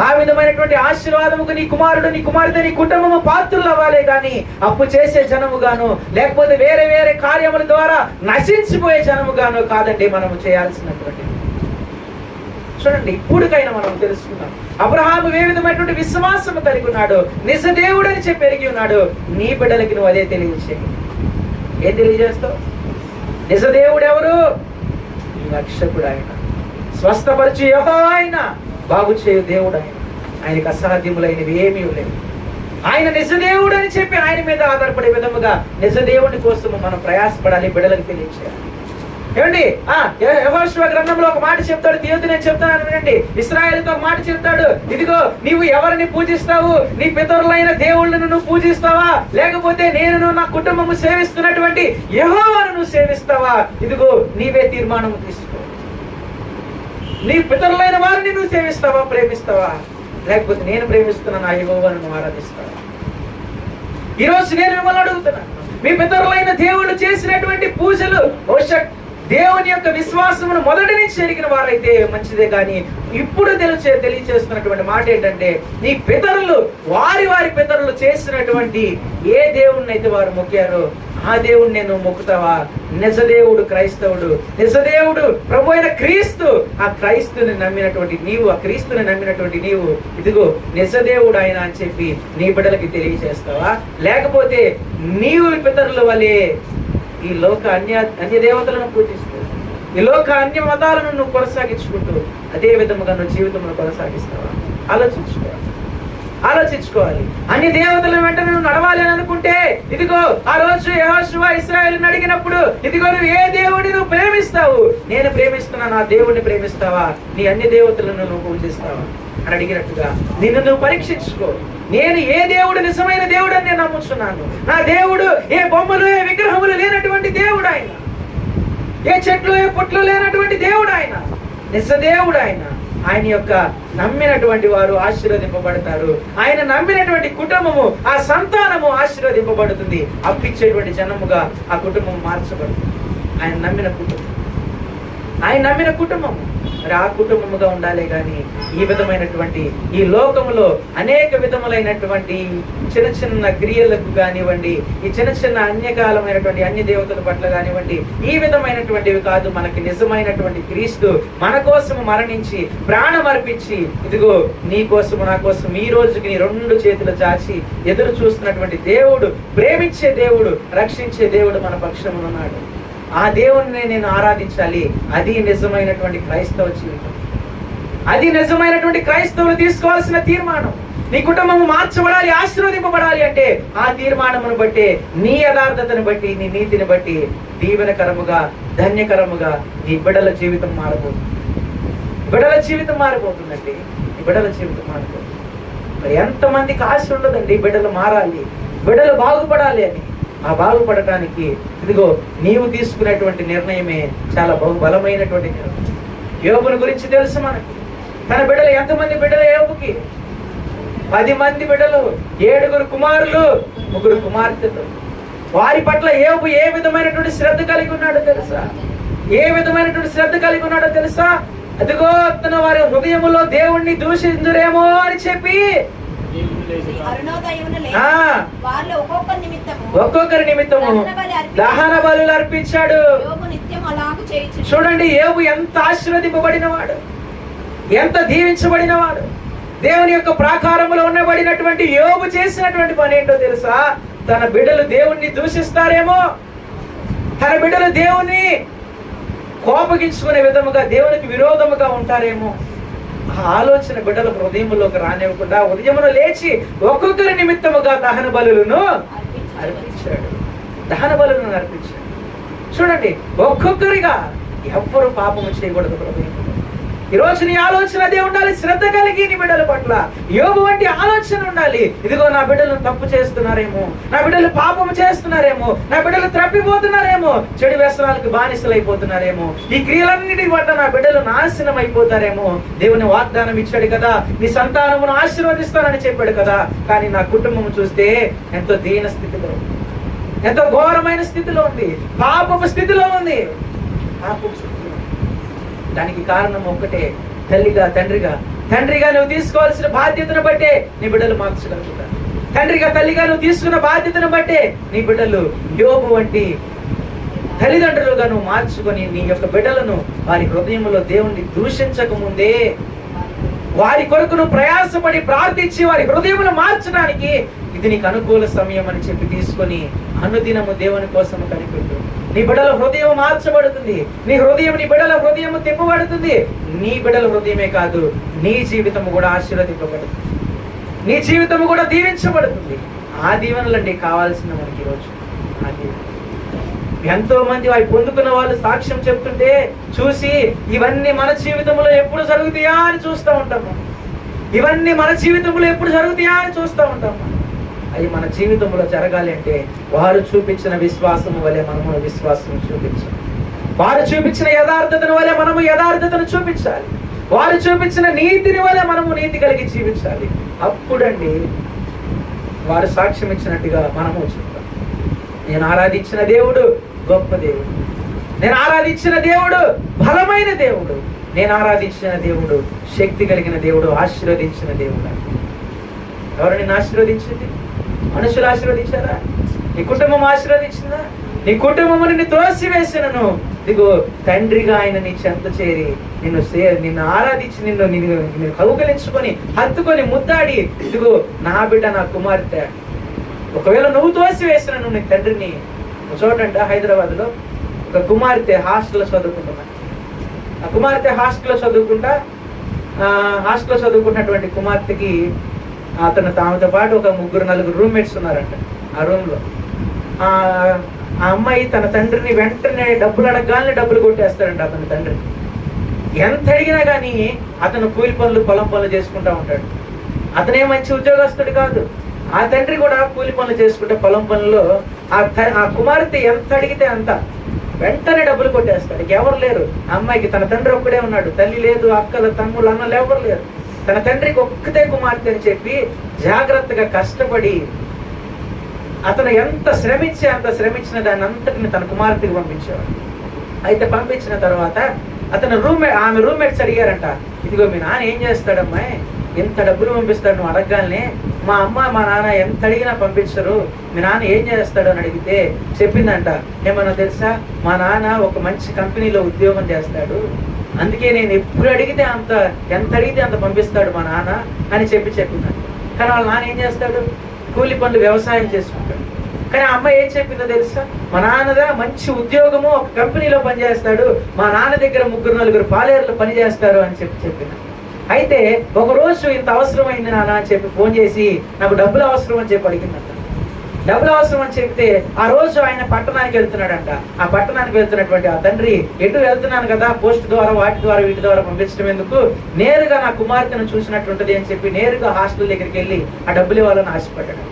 ఆ విధమైనటువంటి ఆశీర్వాదముకు నీ కుమారుడు, నీ కుమార్తె, నీ కుటుంబము పాత్రులు అవ్వాలే గాని అప్పు చేసే జనముగాను, లేకపోతే వేరే వేరే కార్యముల ద్వారా నశించిపోయే జనముగాను కాదండి మనము చేయాల్సినటువంటి. చూడండి, ఇప్పుడుకైనా మనం తెలుసుకున్నాం అబ్రహాము ఏ విధమైనటువంటి విశ్వాసం కలిగి ఉన్నాడు, నిజ దేవుడు అని చెప్పి ఎరిగి ఉన్నాడు. నీ బిడ్డలకి నువ్వు అదే తెలియజేయి. ఏం తెలియజేస్తావు? నిజ దేవుడు ఎవరు? రక్షకుడు ఆయన, స్వస్థపరిచి యెహోవా ఆయన, బాగు చేయు దేవుడు ఆయన, ఆయనకు అసాధ్యములైనవి ఏమీ లేవు. ఆయన నిజదేవుడు అని చెప్పి ఆయన మీద ఆధారపడే విధముగా నిజదేవుడి కోసము మనం ప్రయాసపడాలి, బిడ్డలకు తెలియచేయాలి. ఏమండి, యెహోషువ గ్రంథంలో ఒక మాట చెప్తాడు, తీయొద్దు నేను చెప్తాను వినండి. ఇశ్రాయేలుతో ఒక మాట చెప్తాడు, ఇదిగో నీవు ఎవరిని పూజిస్తావు? నీ పితరులైన దేవుళ్ళను నువ్వు పూజిస్తావా, లేకపోతే నేను నా కుటుంబము సేవిస్తున్నటువంటి యెహోవాను నువ్వు సేవిస్తావా? ఇదిగో నీవే తీర్మానము తీసుకో. నీ పితరులైన వారిని నువ్వు సేవిస్తావా, ప్రేమిస్తావా, లేకపోతే నేను ప్రేమిస్తున్నా నా యెహోవాను నువ్వు ఆరాధిస్తావా? ఈరోజు నేను మిమ్మల్ని అడుగుతున్నాను, మీ పితరులైన దేవుళ్ళు చేసినటువంటి పూజలు బహుశా దేవుని యొక్క విశ్వాసమును మొదటి నుంచి ఎరిగిన వారైతే మంచిదే, కానీ ఇప్పుడు తెలియచేస్తున్నటువంటి మాట ఏంటంటే, నీ పితరులు వారి పితరులు చేసినటువంటి ఏ దేవుణ్ణి అయితే వారు మొక్కారో ఆ దేవుణ్ణి నువ్వు మొక్కుతావా? నిజదేవుడు క్రైస్తవుడు, నిజదేవుడు ప్రభు అయిన క్రీస్తు. ఆ క్రైస్తుని నమ్మినటువంటి నీవు, ఆ క్రీస్తుని నమ్మినటువంటి నీవు ఇదిగో నిజదేవుడు ఆయన అని చెప్పి నీ బిడ్డలకి తెలియజేస్తావా? లేకపోతే నీవు పితరుల వలె ఈ లోక అన్య దేవతలను పూజిస్తూ, ఈ లోక అన్య మతాలను నువ్వు కొనసాగించుకుంటూ అదే విధముగా నువ్వు జీవితంలో కొనసాగిస్తావా? ఆలోచించుకోవాలి. అన్ని దేవతల వెంట నువ్వు నడవాలి అని అనుకుంటే, ఇదిగో ఆ రోజు యెహోషువ ఇశ్రాయేలును అడిగినప్పుడు, ఇదిగో నువ్వు ఏ దేవుడిని నువ్వు ప్రేమిస్తావు? నేను ప్రేమిస్తున్నా నా దేవుడిని ప్రేమిస్తావా, నీ అన్ని దేవతలను నువ్వు పూజిస్తావా అని అడిగినట్టుగా నిన్ను నువ్వు పరీక్షించుకో. నేను ఏ దేవుడు నిజమైన దేవుడు అని నేను నమ్ముతున్నాను. నా దేవుడు ఏ బొమ్మలు ఏ విగ్రహములు లేనటువంటి దేవుడు ఆయన, ఏ చెట్లు ఏ పుట్లు లేనటువంటి దేవుడు ఆయన, నిజదేవుడు ఆయన. ఆయన యొక్క నమ్మినటువంటి వారు ఆశీర్వదింపబడతారు. ఆయన నమ్మినటువంటి కుటుంబము, ఆ సంతానము ఆశీర్వదింపబడుతుంది. అప్పిచ్చేటువంటి జనముగా ఆ కుటుంబం మార్చబడుతుంది. ఆయన నమ్మిన కుటుంబము మరి ఆ కుటుంబముగా ఉండాలి. కానీ ఈ విధమైనటువంటి ఈ లోకములో అనేక విధములైనటువంటి చిన్న చిన్న క్రియలకు కానివ్వండి, ఈ చిన్న చిన్న అన్యకాలమైనటువంటి అన్య దేవతల పట్ల కానివ్వండి, ఈ విధమైనటువంటివి కాదు. మనకి నిజమైనటువంటి క్రీస్తు మన కోసం మరణించి ప్రాణం అర్పించి, ఇదిగో నీ కోసము నా కోసం ఈ రోజుకి నీ రెండు చేతులు చాచి ఎదురు చూస్తున్నటువంటి దేవుడు, ప్రేమించే దేవుడు, రక్షించే దేవుడు మన పక్షమున ఉన్నాడు. ఆ దేవుణ్ణి నేను ఆరాధించాలి. అది నిజమైనటువంటి క్రైస్తవ జీవితం. అది నిజమైనటువంటి క్రైస్తవులు తీసుకోవాల్సిన తీర్మానం. నీ కుటుంబము మార్చబడాలి, ఆశీర్వదింపబడాలి అంటే ఆ తీర్మానమును బట్టి, నీ యథార్థతను బట్టి, నీ నీతిని బట్టి దీవెనకరముగా, ధన్యకరముగా నీ బిడ్డల జీవితం మారబోతుంది. బిడ్డల జీవితం మారిపోతుందండి. ఈ బిడ్డల జీవితం మారిపోతుంది. మరి ఎంతమందికి ఆశ ఉండదండి బిడ్డలు మారాలి, బిడ్డలు బాగుపడాలి అని. ఆ బాగుపడటానికి ఇదిగో నీవు తీసుకునేటువంటి నిర్ణయమే చాలా బలమైనటువంటి నిర్ణయం. యోబుని గురించి తెలుసు మనకి. తన బిడ్డలు ఎంతమంది బిడ్డలు? యోబుకి 10 మంది బిడ్డలు, 7 కుమారులు, 3 కుమార్తెలు. వారి పట్ల యోబు ఏ విధమైనటువంటి శ్రద్ధ కలిగి ఉన్నాడో తెలుసా? తెలుసా? అదిగో తన వారి హృదయములో దేవుణ్ణి దూషిందురేమో అని చెప్పి ఒక్కొక్కరి నిమిత్తము దహన బలులు అర్పించాడు. చూడండి, యోబు ఎంత ఆశీర్వదింపబడిన వాడు, ఎంత దీవించబడిన వాడు. దేవుని యొక్క ప్రాకారములో ఉండబడినటువంటి యోబు చేసినటువంటి పని ఏంటో తెలుసా? తన బిడ్డలు దేవుణ్ణి దూషిస్తారేమో, తన బిడ్డలు దేవుణ్ణి కోపగించుకునే విధముగా, దేవునికి విరోధముగా ఉంటారేమో, ఆ ఆలోచన బిడ్డల హృదయంలోకి రానివ్వకుండా ఉదయమున లేచి ఒక్కొక్కరి నిమిత్తముగా దహన బలులను అర్పించాడు. చూడండి, ఒక్కొక్కరిగా. ఎవ్వరు పాపము చేయకూడదు హృదయంలో. ఈ రోజు నీ ఆలోచన అదే ఉండాలి, శ్రద్ధ కలిగి నీ బిడ్డల పట్ల యోబు వంటి ఆలోచన ఉండాలి. ఇదిగో నా బిడ్డలు తప్పు చేస్తున్నారేమో, నా బిడ్డలు పాపము చేస్తున్నారేమో, నా బిడ్డలు త్రప్పిపోతున్నారేమో, చెడు వ్యసనాలకు బానిసలైపోతున్నారేమో, ఈ క్రియలన్నిటి పట్ల నా బిడ్డలు నాశనం అయిపోతారేమో. దేవుని వాగ్దానం ఇచ్చాడు కదా, నీ సంతానమును ఆశీర్వదిస్తానని చెప్పాడు కదా. కానీ నా కుటుంబం చూస్తే ఎంతో దీన స్థితిలో, ఎంతో ఘోరమైన స్థితిలో ఉంది, పాపపు స్థితిలో ఉంది. దానికి కారణం ఒక్కటే, తండ్రిగా నువ్వు తీసుకోవాల్సిన బాధ్యతను బట్టే నీ బిడ్డలు మార్చగలుగుతారు. తండ్రిగా తల్లిగా నువ్వు తీసుకున్న బాధ్యతను బట్టే నీ బిడ్డలు యోబు వంటి తల్లిదండ్రులుగా నువ్వు మార్చుకొని నీ యొక్క బిడ్డలను వారి హృదయంలో దేవుణ్ణి దూషించక ముందే వారి కొరకు నువ్వు ప్రయాసపడి ప్రార్థించి వారి హృదయమును మార్చడానికి ఇది నీకు అనుకూల సమయం అని చెప్పి తీసుకొని అనుదినము దేవుని కోసం కనిపెట్టు. నీ బిడ్డల హృదయం మార్చబడుతుంది. నీ బిడ్డల హృదయం తిప్పబడుతుంది. నీ బిడ్డల హృదయమే కాదు, నీ జీవితము కూడా ఆశీర్వదింపబడుతుంది. నీ జీవితము కూడా దీవించబడుతుంది. ఆ దీవెనలండి కావాల్సిన మనకి ఈరోజు. ఎంతో మంది అవి పొందుకున్న వాళ్ళు సాక్ష్యం చెప్తుంటే చూసి ఇవన్నీ మన జీవితంలో ఎప్పుడు జరుగుతాయా అని చూస్తూ ఉంటాము. ఇవన్నీ మన జీవితంలో ఎప్పుడు జరుగుతాయా అని చూస్తూ ఉంటాము. అవి మన జీవితంలో జరగాలి అంటే వారు చూపించిన విశ్వాసము వలె మనము విశ్వాసం చూపించాలి. వారు చూపించిన యథార్థతను వలె మనము యథార్థతను చూపించాలి. వారు చూపించిన నీతిని వలె మనము నీతి కలిగి జీవించాలి. అప్పుడండి వారు సాక్ష్యం ఇచ్చినట్టుగా మనము చెప్తాం. నేను ఆరాధించిన దేవుడు గొప్ప దేవుడు, నేను ఆరాధించిన దేవుడు బలమైన దేవుడు, నేను ఆరాధించిన దేవుడు శక్తి కలిగిన దేవుడు, ఆశీర్వదించిన దేవుడు. ఎవరు నిన్ను ఆశీర్వదించింది? మనుషులు ఆశీర్వదించారా? నీ కుటుంబం ఆశీర్వదించిందా? నీ కుటుంబము నిన్ను త్రోసివేసినను ఇదిగో తండ్రిగా ఆయన నీ చెంత చేరి నిన్ను ఆరాధించి నిన్ను కౌగలించుకొని హత్తుకొని ముద్దాడి ఇదిగో నా బిడ్డ నా కుమార్తె. ఒకవేళ నువ్వు తోసివేసినను నీ తండ్రిని. చూడండి, హైదరాబాద్లో ఒక కుమార్తె హాస్టల్లో చదువుకుంటున్నా. ఆ కుమార్తె హాస్టల్లో చదువుకున్నటువంటి కుమార్తెకి ఆమెతో పాటు ఒక 3-4 రూమ్మేట్స్ ఉన్నారంట. ఆ రూమ్లో ఆ అమ్మాయి తన తండ్రిని వెంటనే డబ్బులు అడగగానే డబ్బులు కొట్టేస్తాడంట. అతని తండ్రిని ఎంత అడిగినా కానీ అతను కూలి పనులు పొలం పనులు చేసుకుంటా ఉంటాడు. అతనే మంచి ఉద్యోగస్తుడు కాదు. ఆ తండ్రి కూడా కూలి పనులు చేసుకుంటే పొలం పనుల్లో ఆ కుమార్తె ఎంత అడిగితే అంత వెంటనే డబ్బులు కొట్టేస్తాడు. ఎవరు లేరు అమ్మాయికి. తన తండ్రి ఒక్కడే ఉన్నాడు. తల్లి లేదు, అక్కలు, తమ్ముళ్ళు, అన్నలు ఎవరు లేరు. తన తండ్రికి ఒక్కతే కుమార్తె అని చెప్పి జాగ్రత్తగా కష్టపడి అతను ఎంత శ్రమించిన దాన్ని అంతటిని తన కుమార్తెకి పంపించేవాడు. అయితే పంపించిన తర్వాత ఆమె రూమ్మేట్స్ అడిగారంట, ఇదిగో మీ నాన్న ఏం చేస్తాడమ్మాయి, ఎంత డబ్బులు పంపిస్తాడు నువ్వు అడగగానే? మా అమ్మ మా నాన్న ఎంత అడిగినా పంపించరు, మీ నాన్న ఏం చేస్తాడు అని అడిగితే చెప్పిందంట, ఏమన్నా తెలుసా, మా నాన్న ఒక మంచి కంపెనీలో ఉద్యోగం చేస్తాడు, అందుకే నేను ఎప్పుడు అడిగితే ఎంత అడిగితే అంత పంపిస్తాడు మా నాన్న అని చెప్పిందంట. కానీ వాళ్ళ నాన్న ఏం చేస్తాడు? కూలి పనులు, వ్యవసాయం చేసుకుంటాడు. కానీ ఆ అమ్మాయి ఏం చెప్పిందో తెలుసా? మా నాన్నగా మంచి ఉద్యోగము, ఒక కంపెనీలో పనిచేస్తాడు, మా నాన్న దగ్గర 3-4 పాలేరులు పని చేస్తారు అని చెప్పింది. అయితే ఒకరోజు ఇంత అవసరమైంది నాన్న అని చెప్పి ఫోన్ చేసి నాకు డబ్బులు అవసరం అని చెప్పి అడిగిందంట. డబ్బులు అవసరం అని చెప్తే ఆ రోజు ఆయన పట్టణానికి వెళ్తున్నాడంట. ఆ పట్టణానికి వెళ్తున్నటువంటి ఆ తండ్రి, ఎటు వెళ్తున్నాను కదా, పోస్ట్ ద్వారా వీటి ద్వారా పంపించడం ఎందుకు, నేరుగా నా కుమార్తెను చూసినట్టుంటది అని చెప్పి నేరుగా హాస్టల్ దగ్గరికి వెళ్ళి ఆ డబ్బులు ఇవ్వాలని ఆశపడ్డాడు.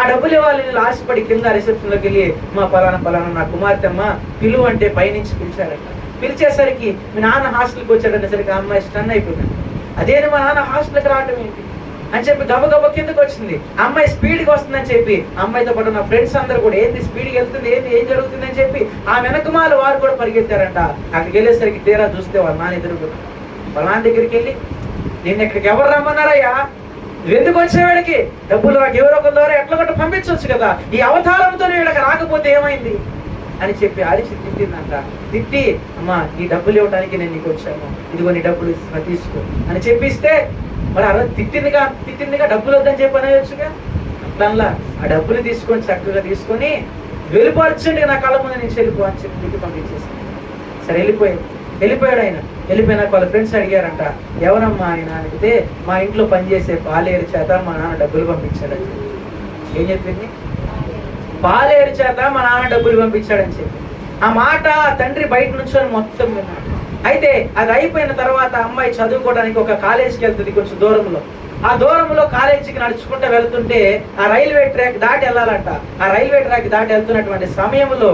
ఆ డబ్బులు ఇవ్వాలని ఆశపడి కింద రిసెప్షన్లోకి వెళ్ళి మా పలానా నా కుమార్తె అమ్మ పిలువు అంటే పైనుంచి పిలిచారంట. పిలిచేసరికి మీ నాన్న హాస్టల్కి వచ్చాడనేసరికి ఆ అమ్మాయి స్టన్ అయిపోయింది. అదేనా మా నాన్న హాస్టల్కి రావటం ఏంటి అని చెప్పి గబగబ కిందకి వచ్చింది. అమ్మాయి స్పీడ్గా వస్తుందని చెప్పి అమ్మాయితో పాటు నా ఫ్రెండ్స్ అందరూ కూడా ఏంది స్పీడ్గా వెళ్తుంది, ఏం జరుగుతుంది అని చెప్పి ఆ వెనకమాల వారు కూడా పరిగెత్తారంట. అక్కడికి వెళ్ళేసరికి తీరా చూస్తే వాళ్ళ నాన్న ఎదురుకున్నాడు. వాళ్ళ నాన్న దగ్గరికి వెళ్ళి, నిన్ను ఇక్కడికి ఎవరు రమ్మన్నారయ్యా, నువ్వెందుకు వచ్చేవాడికి, డబ్బులు ఎవరో ఒకరి ద్వారా ఎట్లా కొట్ట పంపించవచ్చు కదా, ఈ అవతారంతో వీళ్ళకి రాకపోతే ఏమైంది అని చెప్పి అరిచి తిట్టిందంట. తిట్టి, అమ్మా ఈ డబ్బులు ఇవ్వడానికి నేను నీకు వచ్చాను, ఇదిగో నీ డబ్బులు తీసుకో అని చెప్పిస్తే మరి అలా తిట్టిందిగా డబ్బులు వద్దని చెప్పి అనేయచ్చుగా. అట్లా ఆ డబ్బులు చక్కగా తీసుకొని వెళ్ళిపోవచ్చండి, నా కళ్ళ ముందు నుంచి వెళ్ళిపో అని చెప్పి తిట్టి పంపించేస్తాను. సరే వెళ్ళిపోయాడు ఆయన. వెళ్ళిపోయినాక వాళ్ళ ఫ్రెండ్స్ అడిగారంట, ఎవరమ్మా ఆయన అడిగితే, మా ఇంట్లో పనిచేసే పాలేరు చేత మా నాన్న డబ్బులు పంపించాడని చెప్పి. ఏం చెప్పింది? పాలేరు చేత మా నాన్న డబ్బులు పంపించాడని చెప్పి. ఆ మాట తండ్రి బయట నుంచి మొత్తం విన్నాడు. అయితే అది అయిపోయిన తర్వాత అమ్మాయి చదువుకోవడానికి ఒక కాలేజీకి వెళ్తుంది కొంచెం దూరంలో. ఆ దూరంలో కాలేజీకి నడుచుకుంటూ వెళ్తుంటే ఆ రైల్వే ట్రాక్ దాటి వెళ్ళాలంట. ఆ రైల్వే ట్రాక్ దాటి వెళ్తున్నటువంటి సమయంలో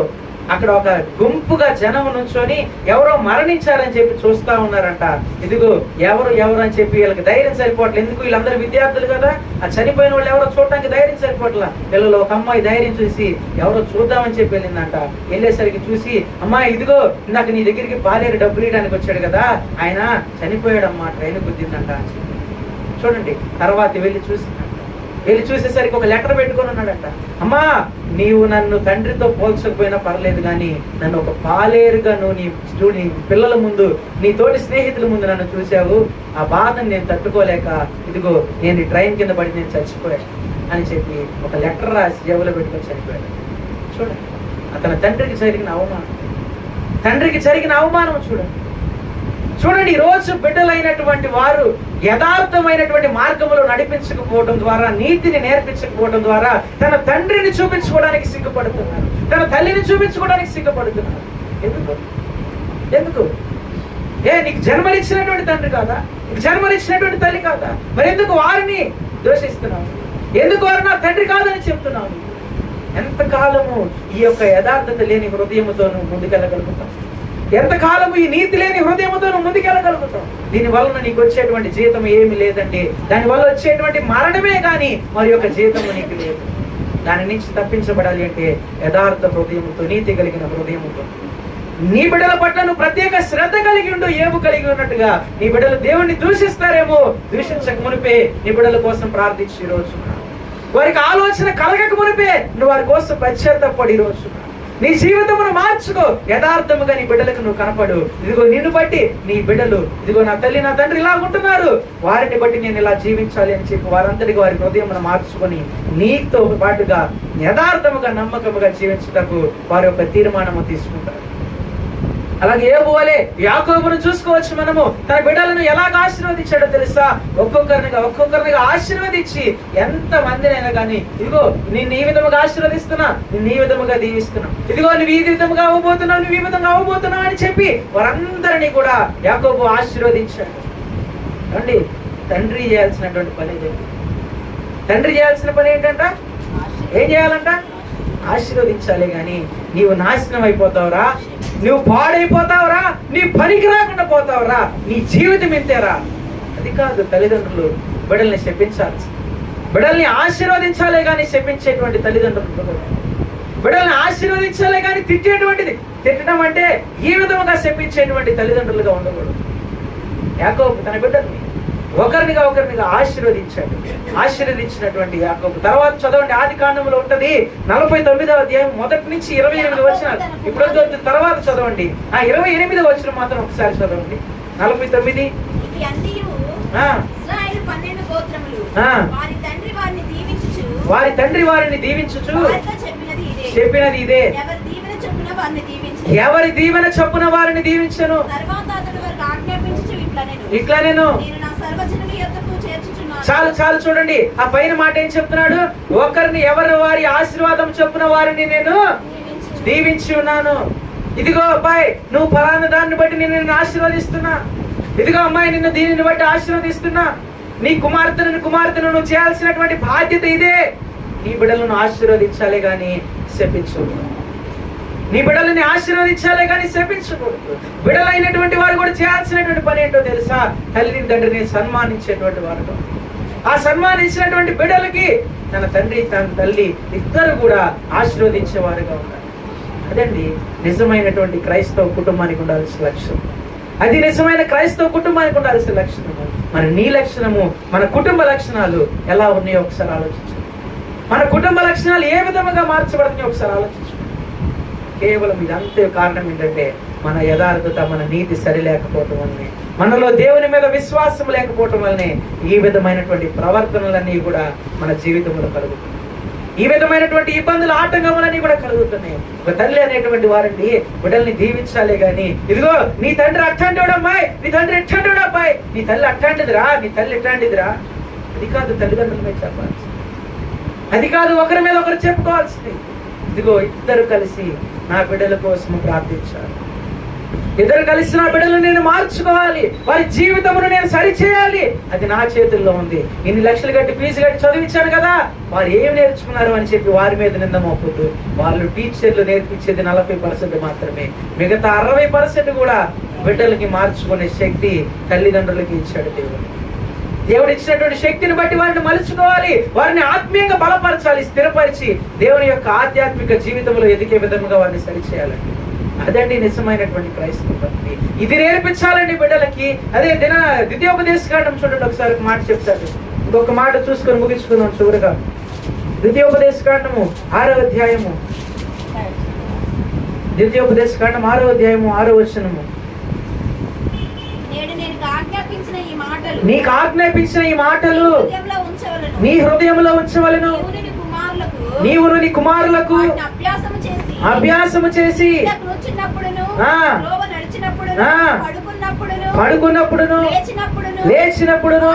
అక్కడ ఒక గుంపుగా జనం నుంచొని ఎవరో మరణించారని చెప్పి చూస్తా ఉన్నారంట. ఇదిగో ఎవరు అని చెప్పి వీళ్ళకి ధైర్యం సరిపోవట్లేదు. ఎందుకు, వీళ్ళందరూ విద్యార్థులు కదా, ఆ చనిపోయిన వాళ్ళు ఎవరో చూడటానికి ధైర్యం సరిపోవట్లా. పిల్లలు ఒక అమ్మాయి ధైర్యం చూసి ఎవరో చూద్దామని చెప్పి వెళ్ళిందంట. వెళ్ళేసరికి చూసి, అమ్మాయి ఇదిగో నాకు నీ దగ్గరికి పాలేరు డబ్బులు ఇవ్వడానికి వచ్చాడు కదా, ఆయన చనిపోయాడమ్మా, ట్రైన్ గుద్దిందంట అని చెప్పి. చూడండి, తర్వాత వెళ్ళి చూసిందంట. వెళ్ళి చూసేసరికి ఒక లెటర్ పెట్టుకొని ఉన్నాడంట. అమ్మా, నీవు నన్ను తండ్రితో పోల్చకపోయినా పర్లేదు, కానీ నన్ను ఒక పాలేరుగా నువ్వు నీ పిల్లల ముందు, నీ తోటి స్నేహితుల ముందు నన్ను చూసావు. ఆ బాధను నేను తట్టుకోలేక ఇదిగో నేను ఈ ట్రైన్ కింద పడి నేను చచ్చిపోయాను అని చెప్పి ఒక లెటర్ రాసి జేబులో పెట్టుకొని చనిపోయాడు. చూడండి, అతని తండ్రికి జరిగిన అవమానం, తండ్రికి జరిగిన అవమానం చూడండి. చూడండి, ఈ రోజు బిడ్డలైనటువంటి వారు యథార్థమైనటువంటి మార్గంలో నడిపించకపోవడం ద్వారా, నీతిని నేర్పించకపోవడం ద్వారా తన తండ్రిని చూపించుకోవడానికి సిగ్గుపడుతున్నారు, తన తల్లిని చూపించుకోవడానికి సిగ్గుపడుతున్నారు. ఎందుకు? నీకు జన్మనిచ్చినటువంటి తండ్రి కాదా? నీకు జన్మనిచ్చినటువంటి తల్లి కాదా? మరి ఎందుకు వారిని దోషిస్తున్నావు? ఎందుకు వారు నా తండ్రి కాదని చెప్తున్నావు? ఎంతకాలము ఈ యొక్క యథార్థత లేని హృదయముతో నువ్వు ముందుకెళ్ళగలుగుతావు? ఎంతకాలము ఈ నీతి లేని హృదయంతో నువ్వు ముందుకెళ్ళగలుగుతావు? దీని వలన నీకు వచ్చేటువంటి జీతం ఏమి లేదండి. దానివల్ల వచ్చేటువంటి మరణమే కానీ మరి యొక్క జీతము నీకు లేదు. దాని నుంచి తప్పించబడాలి అంటే యథార్థ హృదయముతో, నీతి కలిగిన హృదయముతో నీ బిడ్డల పట్ల నువ్వు ప్రత్యేక శ్రద్ధ కలిగి ఉండు. ఏము కలిగి ఉన్నట్టుగా నీ బిడ్డలు దేవుణ్ణి దూషిస్తారేమో, దూషించక మునిపే నీ బిడ్డల కోసం ప్రార్థించి ఈ రోజు వారికి ఆలోచన కలగక మునిపే నువ్వు వారి కోసం పశ్చాత్తాపడి ఈ రోజు నీ జీవితమును మార్చుకో. యథార్థముగా నీ బిడ్డలకు నువ్వు కనపడు. ఇదిగో నిన్ను బట్టి నీ బిడ్డలు, ఇదిగో నా తల్లి నా తండ్రి ఇలా ఉంటున్నారు, వారిని బట్టి నేను ఇలా జీవించాలి అని చెప్పి వారందరికీ వారి హృదయమును మార్చుకొని నీతో పాటుగా యథార్థముగా నమ్మకముగా జీవించుటకు వారి యొక్క తీర్మానము తీసుకుంటారు. అలాగే యోబువలే యాకోబును చూసుకోవచ్చు. మనము తన బిడ్డలను ఎలాగ ఆశీర్వదించాడో తెలుసా? ఒక్కొక్కరినిగా ఆశీర్వదించి ఎంత మందినైనా కానీ, ఇదిగో నిన్ను ఈ విధముగా ఆశీర్వదిస్తున్నా, నిన్ను ఈ విధముగా దీవిస్తున్నా, ఇదిగో నువ్వు ఈ విధముగా అవ్వబోతున్నావు, నువ్వు ఈ విధంగా అవ్వబోతున్నావు అని చెప్పి వారందరినీ కూడా యాకోబు ఆశీర్వదించాడు. అండి, తండ్రి చేయాల్సినటువంటి పని ఏంటంటే, తండ్రి చేయాల్సిన పని ఏంటంట? ఏం చేయాలంట? ఆశీర్వదించాలి. కానీ నీవు నాశనం అయిపోతావురా, నువ్వు పాడైపోతావురా, నీ పనికి రాకుండా పోతావురా, నీ జీవితం ఇంతేరా. అది కాదు తల్లిదండ్రులు బిడ్డల్ని శపించాలి, బిడ్డల్ని ఆశీర్వదించాలే కానీ శపించేటువంటి తల్లిదండ్రులు, బిడ్డల్ని ఆశీర్వదించాలే కానీ తిట్టడం అంటే ఈ విధముగా శపించేటువంటి తల్లిదండ్రులుగా ఉండకూడదు. యాకోబు తన బిడ్డల్ని ఒకరినిగా ఆశీర్వదించాడు. ఆశీర్వదించినటువంటి యాకోబు తర్వాత చదవండి, ఆది కాండములో ఉంటది 49వ అధ్యాయం 1 నుంచి 28 వచనాలు. ఇప్పుడు తర్వాత చదవండి 28వ వచనం మాత్రం ఒకసారి చదవండి. 49 వారి తండ్రి వారిని దీవించుచు చెప్పినది ఇదే, ఎవరి దీవెన చొప్పున వారిని దీవించను. ఇట్లా నేను చాలు చూడండి, ఆ పైన మాట ఏం చెప్తున్నాడు? ఒకరిని ఎవరు వారి ఆశీర్వాదం చొప్పున వారిని నేను దీవించి ఉన్నాను. ఇదిగో అబ్బాయి, నువ్వు ఫలానా దాన్ని బట్టి నేను నిన్ను ఆశీర్వదిస్తున్నా. ఇదిగో అమ్మాయి, నిన్ను దీనిని బట్టి ఆశీర్వదిస్తున్నా. నీ కుమార్తెను నువ్వు చేయాల్సినటువంటి బాధ్యత ఇదే. నీ బిడ్డలను ఆశీర్వదించాలి కానీ శపించకూడదు. నీ బిడ్డలని ఆశీర్వదించాలే కానీ శపించకూడదు. బిడ్డలైనటువంటి వారు కూడా చేయాల్సినటువంటి పని ఏంటో తెలుసా? తల్లిని తండ్రిని సన్మానించేటువంటి వారు. ఆ సన్మానించినటువంటి బిడ్డలకి తన తండ్రి తన తల్లి ఇద్దరు కూడా ఆశీర్వదించేవారుగా ఉన్నారు. అదండి నిజమైనటువంటి క్రైస్తవ కుటుంబానికి ఉండాల్సిన లక్షణం. అది నిజమైన క్రైస్తవ కుటుంబానికి ఉండాల్సిన లక్షణము. మరి నీ లక్షణము, మన కుటుంబ లక్షణాలు ఎలా ఉన్నాయో ఒకసారి ఆలోచించు. మన కుటుంబ లక్షణాలు ఏ విధముగా మార్చబడుతున్నాయో ఒకసారి ఆలోచించు. కేవలం ఇదంతే కారణం ఏంటంటే మన యథార్థత, మన నీతి సరి లేకపోవటం వల్లనే, మనలో దేవుని మీద విశ్వాసం లేకపోవటం వల్లనే ఈ విధమైనటువంటి ప్రవర్తనలన్నీ కూడా మన జీవితంలో కలుగుతున్నాయి. ఈ విధమైనటువంటి ఇబ్బందులు, ఆటంకములన్నీ కూడా కలుగుతున్నాయి. ఒక తల్లి అనేటువంటి వారండి బిడ్డల్ని దీవించాలే గాని, ఇదిగో నీ తండ్రి అట్లాంటివాడు అమ్మాయి, నీ తండ్రి ఎట్లాంటివాడు అబ్బాయి, నీ తల్లి అట్లాంటిదిరా, నీ తల్లి ఎట్లాంటిదిరా, అది కాదు తల్లిదండ్రుల మీద చెప్పాల్సింది. అది కాదు ఒకరి మీద ఒకరు చెప్పుకోవాల్సింది. ఇదిగో ఇద్దరు కలిసి నా బిడ్డల కోసం ప్రార్థించాలి. ఇద్దరు కలిసి నా బిడ్డలు నేను మార్చుకోవాలి, వారి జీవితమును నేను సరిచేయాలి. అది నా చేతుల్లో ఉంది. ఇన్ని లక్షలు కట్టి ఫీజు కట్టి చదివించాను కదా, వారు ఏమి నేర్చుకున్నారు అని చెప్పి వారి మీద నింద మోపొద్దు. వాళ్ళు టీచర్లు నేర్పించేది 40% మాత్రమే, మిగతా 60% కూడా బిడ్డలకి మార్చుకునే శక్తి తల్లిదండ్రులకి ఇచ్చాడు దేవుడు. దేవుడు ఇచ్చినటువంటి శక్తిని బట్టి వారిని మలుచుకోవాలి, వారిని ఆత్మీయంగా బలపరచాలి, స్థిరపరిచి దేవుని యొక్క ఆధ్యాత్మిక జీవితంలో ఎదిగే విధంగా వారిని సరిచేయాలండి. అదండి నిజమైనటువంటి క్రైస్తవ భక్తి. ఇది నేర్పించాలండి బిడ్డలకి. అదే ద్వితీయోపదేశకాండం చూడండి, ఒకసారి మాట చెప్తాడు. ఇంకొక మాట చూసుకొని ముగించుకున్నాం చివరిగా. ద్వితీయోపదేశకాండము 6వ అధ్యాయము, ద్వితీయోపదేశకాండం 6వ అధ్యాయము 6వ వచనము. నీకు ఆజ్ఞాపించిన ఈ మాటలు నీ హృదయంలో ఉంచవలెను. నీవును నీ కుమారులకు అభ్యాసము చేసి పడుకున్నప్పుడును లేచినప్పుడును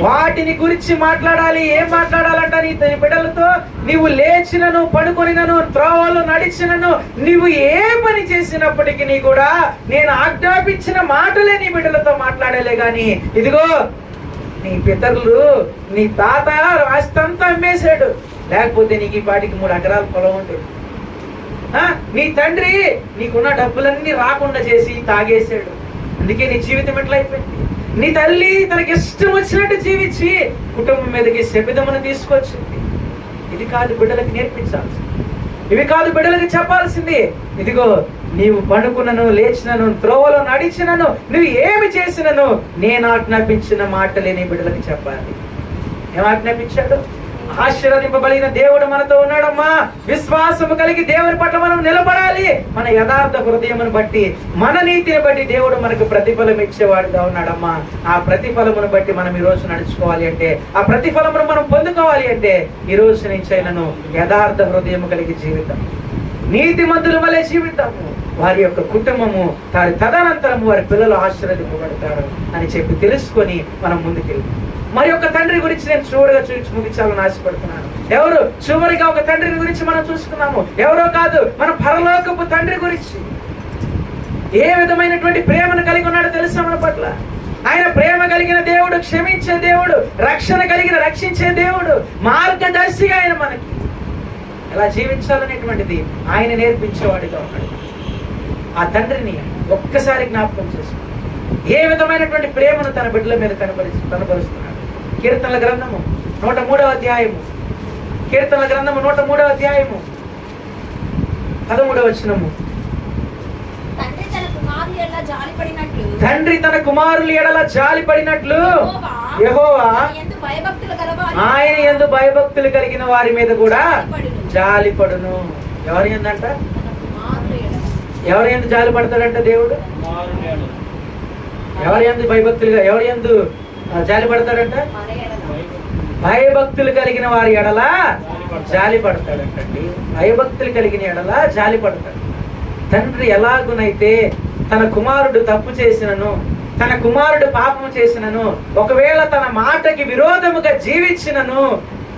వాటిని గురించి మాట్లాడాలి. ఏం మాట్లాడాలంట? నీ బిడ్డలతో నీవు లేచినను పడుకొనినను త్రోవలో నడిచినను నీవు ఏ పని చేసినప్పటికీ కూడా నేను ఆజ్ఞాపించిన మాటలే నీ బిడ్డలతో మాట్లాడలే గాని, ఇదిగో నీ పితరులు నీ తాత రాస్తంతా అమ్మేశాడు, లేకపోతే నీకు ఈ పాటికి 3 ఎకరాల పొలం ఉంటుంది. నీ తండ్రి నీకున్న డబ్బులన్నీ రాకుండా చేసి తాగేశాడు, అందుకే నీ జీవితం ఎట్లయిపోయింది. నీ తల్లి తనకి ఇష్టం వచ్చినట్టు జీవించి కుటుంబం మీదకి శపిదమును తీసుకొచ్చింది. ఇది కాదు బిడ్డలకు నేర్పించాల్సింది, ఇవి కాదు బిడ్డలకు చెప్పాల్సింది. ఇదిగో నీవు పడుకున్నను లేచినను త్రోవలో నడిచినను నువ్వు ఏమి చేసినను నేను ఆజ్ఞాపించిన మాటలే నీ బిడ్డలకు చెప్పాలి. ఏం ఆజ్ఞాపించాడు? ఆశీర్వదింపబడిన దేవుడు మనతో ఉన్నాడమ్మా. విశ్వాసము కలిగి దేవుని పట్ల మనం నిలబడాలి. మన యథార్థ హృదయమును బట్టి మన నీతిని బట్టి దేవుడు మనకు ప్రతిఫలం ఇచ్చేవాడుగా ఉన్నాడమ్మా. ఆ ప్రతిఫలమును బట్టి మనం ఈ రోజు నడుచుకోవాలి అంటే, ఆ ప్రతిఫలమును మనం పొందుకోవాలి అంటే ఈ రోజు నుంచి అయినను యథార్థ హృదయము కలిగి జీవితం, నీతిమంతుల వలె జీవితము, వారి యొక్క కుటుంబము తదనంతరము వారి పిల్లలు ఆశీర్వదింపబడతారు అని చెప్పి తెలుసుకొని మనం ముందుకెళ్తాం. మరి ఒక తండ్రి గురించి నేను చివరిగా చూసి ముగించాలని ఆశపడుతున్నాను. ఎవరు? చివరిగా ఒక తండ్రిని గురించి మనం చూసుకున్నాము. ఎవరో కాదు, మన పరలోకపు తండ్రి గురించి. ఏ విధమైనటువంటి ప్రేమను కలిగి ఉన్నాడో తెలుసా మన పట్ల? ఆయన ప్రేమ కలిగిన దేవుడు, క్షమించే దేవుడు, రక్షణ కలిగిన రక్షించే దేవుడు, మార్గదర్శిగా ఆయన మనకి ఎలా జీవించాలనేటువంటిది ఆయన నేర్పించేవాడిగా ఉన్నాడు. ఆ తండ్రిని ఒక్కసారి జ్ఞాపకం చేసుకో. ఏ విధమైనటువంటి ప్రేమను తన బిడ్డల మీద కనపరుస్తున్నాడు. కీర్తనల గ్రంథము 103వ అధ్యాయము, కీర్తనల గ్రంథము 103వ అధ్యాయము 13వ వచనము. తండ్రి తన కుమారులు ఎడల జాలి పడినట్లు యెహోవా ఆయన యందు భయభక్తులు కలిగిన వారి మీద కూడా జాలి పడును. ఎవరి యందంట? ఎవరి యందు జాలి పడతాడంట దేవుడు? ఎవరి యందు భయభక్తులుగా, ఎవరి యందు జాలి పడతాడంట? భయభక్తులు కలిగిన వారి ఎడల జాలి పడతాడంటండి. భయభక్తులు కలిగిన ఎడల జాలి పడతాడు. తండ్రి ఎలాగునైతే తన కుమారుడు తప్పు చేసినను, తన కుమారుడు పాపము చేసినను, ఒకవేళ తన మాటకి విరోధముగా జీవించినను,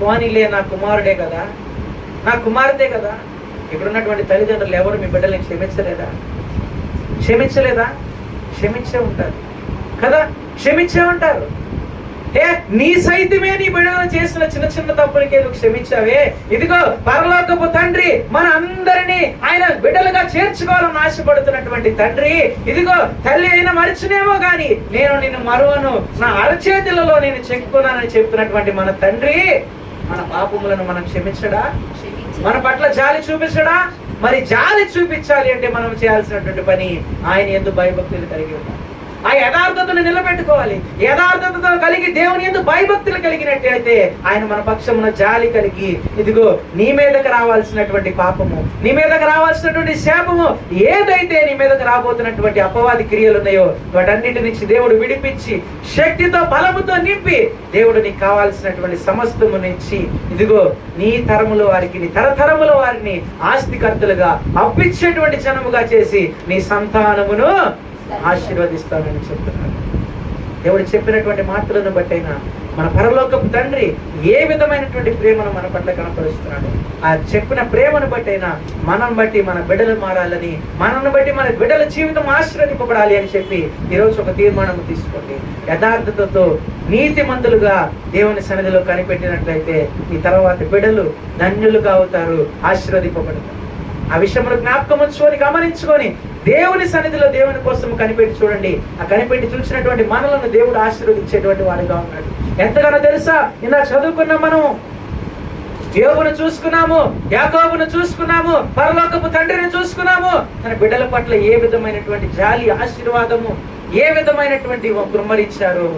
పోనీలే నా కుమారుడే కదా, నా కుమార్తె కదా. ఇక్కడున్నటువంటి తల్లిదండ్రులు ఎవరు మీ బిడ్డల్ని క్షమించలేదా? క్షమించలేదా? క్షమించే ఉంటారు కదా, క్షమించే ఉంటారు. నీ సైతమే నీ బిడ్డలను చేసిన చిన్న చిన్న తప్పులకే నువ్వు క్షమించావే. ఇదిగో పరలోకపు తండ్రి మన అందరినీ ఆయన బిడ్డలుగా చేర్చుకోవాలని ఆశపడుతున్నటువంటి తండ్రి, ఇదిగో తల్లి అయినా మరిచినేమో గాని నేను నిన్ను మరువను, నా అరచేతులలో నేను చెక్కున్నానని చెప్తున్నటువంటి మన తండ్రి మన పాపములను మనం క్షమించడా? మన పట్ల జాలి చూపించడా? మరి జాలి చూపించాలి అంటే మనం చేయాల్సినటువంటి పని ఆయన యందు భయభక్తులు కలిగి ఉండాలి. ఆ యథార్థతను నిలబెట్టుకోవాలి. యథార్థతతో కలిగి దేవుని యందు భయభక్తులు కలిగినట్టయితే ఆయన మన పక్షమున జాలి కలిగి, ఇదిగో నీ మీదకి రావాల్సినటువంటి పాపము, నీ మీదకి రావాల్సినటువంటి శాపము, ఏదైతే నీ మీదకి రాబోతున్నటువంటి అపవాది క్రియలు ఉన్నాయో వాటన్నిటి నుంచి దేవుడు విడిపించి శక్తితో బలముతో నింపి దేవుడు నీకు కావాల్సినటువంటి సమస్తము నుంచి ఇదిగో నీ తరముల వారికి, నీ తరతరముల వారిని ఆస్తికర్తలుగా అప్పించేటువంటి జనముగా చేసి నీ సంతానమును ఆశీర్వదిస్తానని చెప్తున్నాడు. దేవుడు చెప్పినటువంటి మాటలను బట్టైనా మన పరలోకపు తండ్రి ఏ విధమైనటువంటి ప్రేమను మన పట్ల కనపరుస్తున్నాడు. ఆ చెప్పిన ప్రేమను బట్టైనా మనం బట్టి మన బిడ్డలు మారాలని, మనల్ని బట్టి మన బిడ్డల జీవితం ఆశీర్వదింపబడాలి అని చెప్పి ఈరోజు ఒక తీర్మానం తీసుకోండి. యథార్థతతో నీతిమంతులుగా దేవుని సన్నిధిలో కనిపెట్టినట్లయితే ఈ తర్వాత బిడ్డలు ధన్యులుగా అవుతారు, ఆశీర్వదింపబడతారు. ఆ విషయంలో జ్ఞాపకం ఉంచుకొని గమనించుకొని దేవుని సన్నిధిలో దేవుని కోసం కనిపెట్టి చూడండి. ఆ కనిపెట్టి చూసినటువంటి మనలను దేవుడు ఆశీర్వదించేటువంటి వాడుగా ఉన్నాడు. ఎంతగానో తెలుసా? ఇలా చదువుకున్నాం మనం, యోబును చూసుకున్నాము, యాకోబును చూసుకున్నాము, పరలోకపు తండ్రిని చూసుకున్నాము. తన బిడ్డల పట్ల ఏ విధమైనటువంటి జాలి, ఆశీర్వాదము, ఏ విధమైనటువంటి కుమ్మరించారు.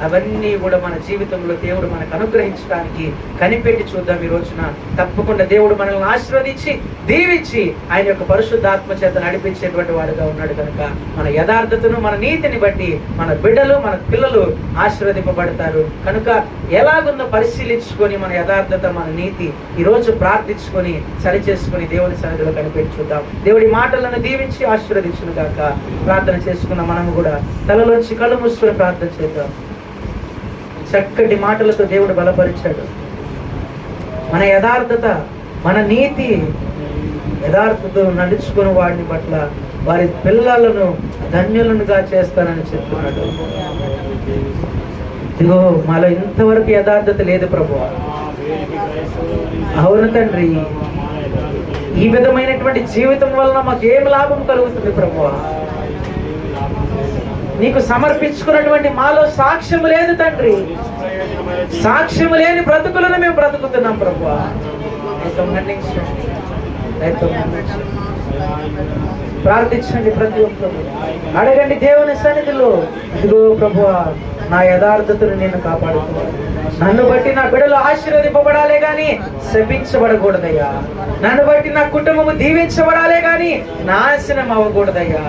అవన్నీ కూడా మన జీవితంలో దేవుడు మనకు అనుగ్రహించడానికి కనిపెట్టి చూద్దాం. ఈ రోజున తప్పకుండా దేవుడు మనల్ని ఆశీర్వదించి దీవించి ఆయన యొక్క పరిశుద్ధాత్మ చేత నడిపించేటువంటి వాడుగా ఉన్నాడు కనుక మన యథార్థతను మన నీతిని బట్టి మన బిడ్డలు మన పిల్లలు ఆశీర్వదింపబడతారు. కనుక ఎలాగుందో పరిశీలించుకొని మన యథార్థత మన నీతి ఈ రోజు ప్రార్థించుకొని సరి చేసుకొని దేవుని సన్నిధిలో కనిపెట్టి చూద్దాం. దేవుడి మాటలను దీవించి ఆశీర్వదించును గాక. ప్రార్థన చేసుకున్న మనము కూడా తలలోంచి కళ్ళు మూసుకొని ప్రార్థన చేద్దాం. చక్కటి మాటలతో దేవుడు బలపరిచాడు. మన యథార్థత మన నీతి యథార్థతో నడుచుకుని వాడిని పట్ల వారి పిల్లలను ధన్యులనుగా చేస్తానని చెప్తున్నాడు. ఇదిగో మాలో ఇంతవరకు యథార్థత లేదు ప్రభువా. అవును తండ్రి, ఈ విధమైనటువంటి జీవితం వలన మాకు ఏం లాభం కలుగుతుంది ప్రభువా? నీకు సమర్పించుకున్నటువంటి మాలో సాక్ష్యం లేదు తండ్రి. సాక్ష్యం లేని బ్రతుకులను మేము బ్రతుకుతున్నాం ప్రభువా. ప్రార్థించండి, ప్రతి ఒక్కరు అడగండి దేవుని సన్నిధిలో. ఇదిగో ప్రభువా, నా యథార్థతను నేను కాపాడుతున్నాను. నన్ను బట్టి నా బిడ్డలు ఆశీర్వదింపబడాలే గాని శపించబడకూడదయ్యా. నన్ను బట్టి నా కుటుంబము దీవించబడాలే గాని నాశనం అవ్వకూడదయ్యా.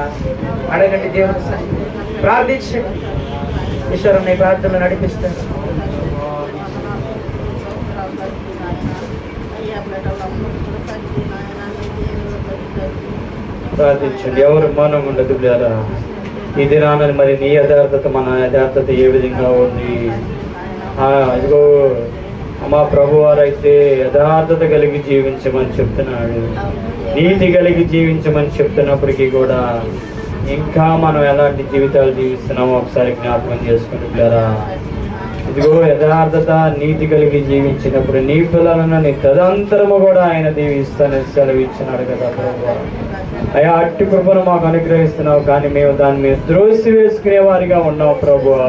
అడగండి దేవుని సన్నిధిలో, ప్రార్థించండి. ఈశ్వరం నీ ప్రార్థనలు నడిపిస్తాను. ప్రార్థించండి. ఎవరు మౌనం ఉండదు బిడ్డలారా. ఈ దినాన మరి నీ యథార్థత మన యథార్థత ఏ విధంగా ఉంది? ఇదిగో మా ప్రభువారు అయితే యథార్థత కలిగి జీవించమని చెప్తున్నాడు, నీతి కలిగి జీవించమని చెప్తున్నప్పటికీ కూడా ఇంకా మనం ఎలాంటి జీవితాలు జీవిస్తున్నామో ఒకసారి జ్ఞాపకం చేసుకుంటున్నారా? ఇదిగో యథార్థత నీతి కలిగి జీవించినప్పుడు నీ పిల్లలను నీ తదంతరము కూడా ఆయన దీవిస్తానని సెలవిచ్చినాడు కదా ప్రభువా. అయ్యా, అట్టి కృపను మాకు అనుగ్రహిస్తున్నావు, కానీ మేము దాన్ని మీద ద్రోసి వేసుకునే వారిగా ఉన్నాం ప్రభువా.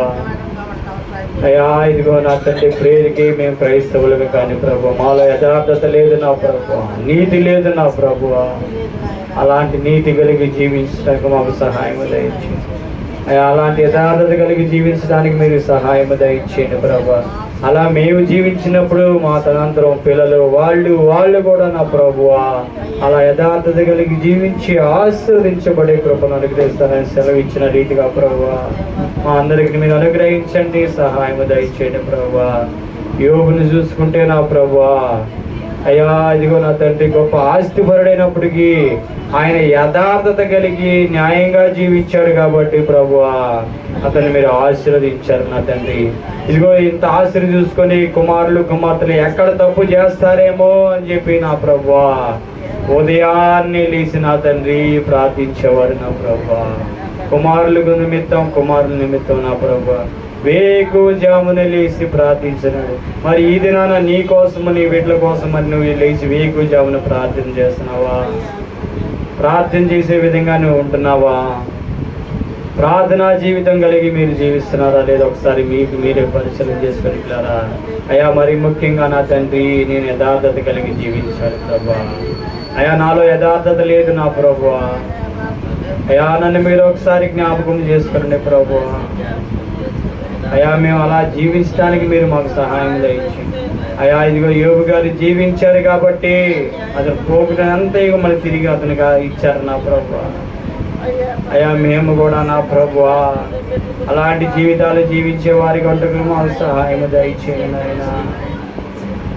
అయ్యా, ఇదిగో నా తండ్రి, ప్రేరికి మేము క్రైస్తవులుగా కానీ ప్రభు మాలో యథార్థత లేదు నా ప్రభువా, నీతి లేదు నా ప్రభువా. అలాంటి నీతి కలిగి జీవించడానికి మాకు సహాయం దయచేయండి. అలాంటి యథార్థత కలిగి జీవించడానికి మీరు సహాయం దయచేయండి ప్రభా. అలా మేము జీవించినప్పుడు మా తనంతరం పిల్లలు వాళ్ళు కూడా నా ప్రభువా అలా యథార్థత కలిగి జీవించి ఆశీర్వదించబడే కృపను అనుగ్రహిస్తానని సెలవిచ్చిన రీతిగా ప్రభువా మా అందరికి మీరు అనుగ్రహించండి, సహాయం దయచేయండి ప్రభువా. యోబుని చూసుకుంటే నా ప్రభువా, అయ్యా ఇదిగో నా తండ్రి, గొప్ప ఆస్తిపరుడైనప్పటికీ ఆయన యథార్థత కలిగి న్యాయంగా జీవించాడు కాబట్టి ప్రభువా అతన్ని మీరు ఆశీర్వదించారు నా తండ్రి. ఇదిగో ఇంత ఆశీర్వ చూసుకొని కుమారులు కుమార్తెలు ఎక్కడ తప్పు చేస్తారేమో అని చెప్పి నా ప్రభువా ఉదయాన్నే లేచి నా తండ్రి ప్రార్థించేవాడు నా ప్రభువా. కుమారుల నిమిత్తం నా ప్రభువా వేకువజామున లేచి ప్రార్థించినాడు. మరి ఈ దినాన నీ కోసము నీ బిడ్డల కోసం అని నువ్వు లేచి వేకువజామున ప్రార్థన చేస్తున్నావా? ప్రార్థన చేసే విధంగా నువ్వు ఉంటున్నావా? ప్రార్థనా జీవితం కలిగి మీరు జీవిస్తున్నారా లేదా ఒకసారి మీకు మీరే పరిశీలన చేసుకుంటున్నారా? అయ్యా, మరి ముఖ్యంగా నా తండ్రి, నేను యథార్థత కలిగి జీవించాలి ప్రభా. అయ్యా, నాలో యథార్థత లేదు నా ప్రభువా. అయ్యా, నన్ను మీరు ఒకసారి జ్ఞాపకం చేసుకోండి ప్రభువా. అయ్యా, మేము అలా జీవించడానికి మీరు మాకు సహాయం దయచేయండి. అయ్యా, ఇదిగో యోబు గారు జీవించారు కాబట్టి అతను పోగునంతా ఇక మళ్ళీ తిరిగి అతనిగా ఇచ్చారు నా ప్రభువా. అయ్యా, మేము కూడా నా ప్రభువా అలాంటి జీవితాలు జీవించే వారి గంటకు మాకు సహాయం దయచేయండి ఆయన.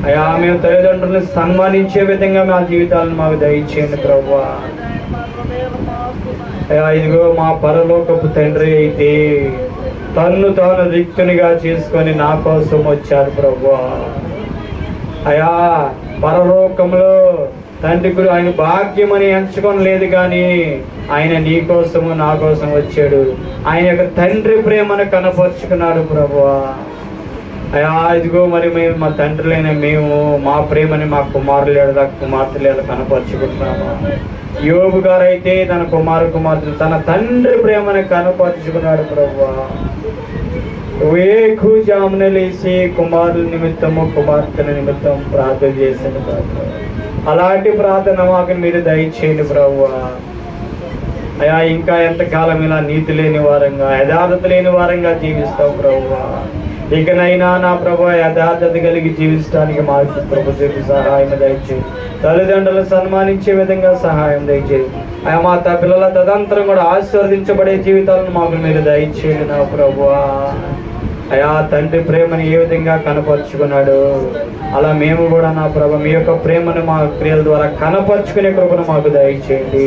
అయ్యా, మేము తల్లిదండ్రులను సన్మానించే విధంగా మా జీవితాలను మాకు దయచేయండి ప్రభువా. అయ్యా, ఇదిగో మా పరలోకపు తండ్రి అయితే తన్ను తాను రిక్తునిగా చేసుకొని నా కోసం వచ్చారు ప్రభువా. అయ్యా, పరలోకంలో తండ్రి ఆయన భాగ్యమని ఎంచుకొని లేదు, కానీ ఆయన నీ కోసము నా కోసం వచ్చాడు. ఆయన యొక్క తండ్రి ప్రేమను కనపరుచుకున్నాడు ప్రభువా. అయ్యా, ఇదిగో మరి మేము మా తండ్రులైన మేము మా ప్రేమని మా కుమార్తెలు కనపరుచుకుంటున్నాము. యోబు గారు అయితే తన కుమార్తెలు తన తండ్రి ప్రేమను కనపరుచుకున్నాడు ప్రభువా. వేకువజామున లేచి కుమారుల నిమిత్తము కుమార్తెల నిమిత్తం ప్రార్థన చేశాను ప్రభువా. అలాంటి ప్రార్థన మాకు మీరు దయచేయండి ప్రభువా. అయా ఇంకా ఎంతకాలం ఇలా నీతి లేని వారంగా, యథార్థత లేని వారంగా జీవిస్తావు ప్రభువా. ఇకనైనా నా ప్రభు యథార్థత కలిగి జీవించడానికి మాకు ప్రభు చెప్పి సహాయం దయచేయి. తల్లిదండ్రులను సన్మానించే విధంగా సహాయం దయచేయి. అయా మా పిల్లల తదంతరం కూడా ఆశీర్వదించబడే జీవితాలను మాకు మీరు దయచేయండి నా ప్రభువా. అయా తండ్రి ప్రేమను ఏ విధంగా కనపరుచుకున్నాడు, అలా మేము కూడా నా ప్రభు మీ యొక్క ప్రేమను మా క్రియల ద్వారా కనపరుచుకునే కృపను మాకు దయచేయండి.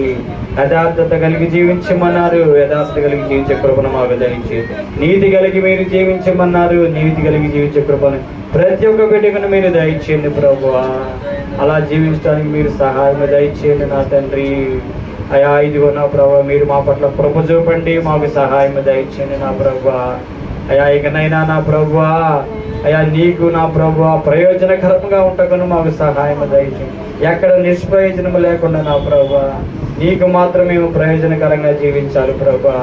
యథార్థత కలిగి జీవించమన్నారు, యథార్థత కలిగి జీవించే కృపను మాకు దయచేయండి. నీతి కలిగి మీరు జీవించమన్నారు, నీతి కలిగి జీవించే కృపను ప్రతి ఒక్క బిడ్డకును మీరు దయచేయండి ప్రభువా. అలా జీవించడానికి మీరు సహాయం దయచేయండి నా తండ్రి. అయా ఇదిగో నా ప్రభు మీరు మా పట్ల కృప చూపండి, మాకు సహాయం దయచేయండి నా ప్రభువా. అయా ఇకనైనా నా ప్రభువా, అయా నీకు నా ప్రభువా ప్రయోజనకరంగా ఉంటకును మాకు సహాయం దయచేయండి. ఎక్కడ నిష్ప్రయోజనము లేకుండా నా ప్రభువా నీకు మాత్రం మేము ప్రయోజనకరంగా జీవించాలి ప్రభువా.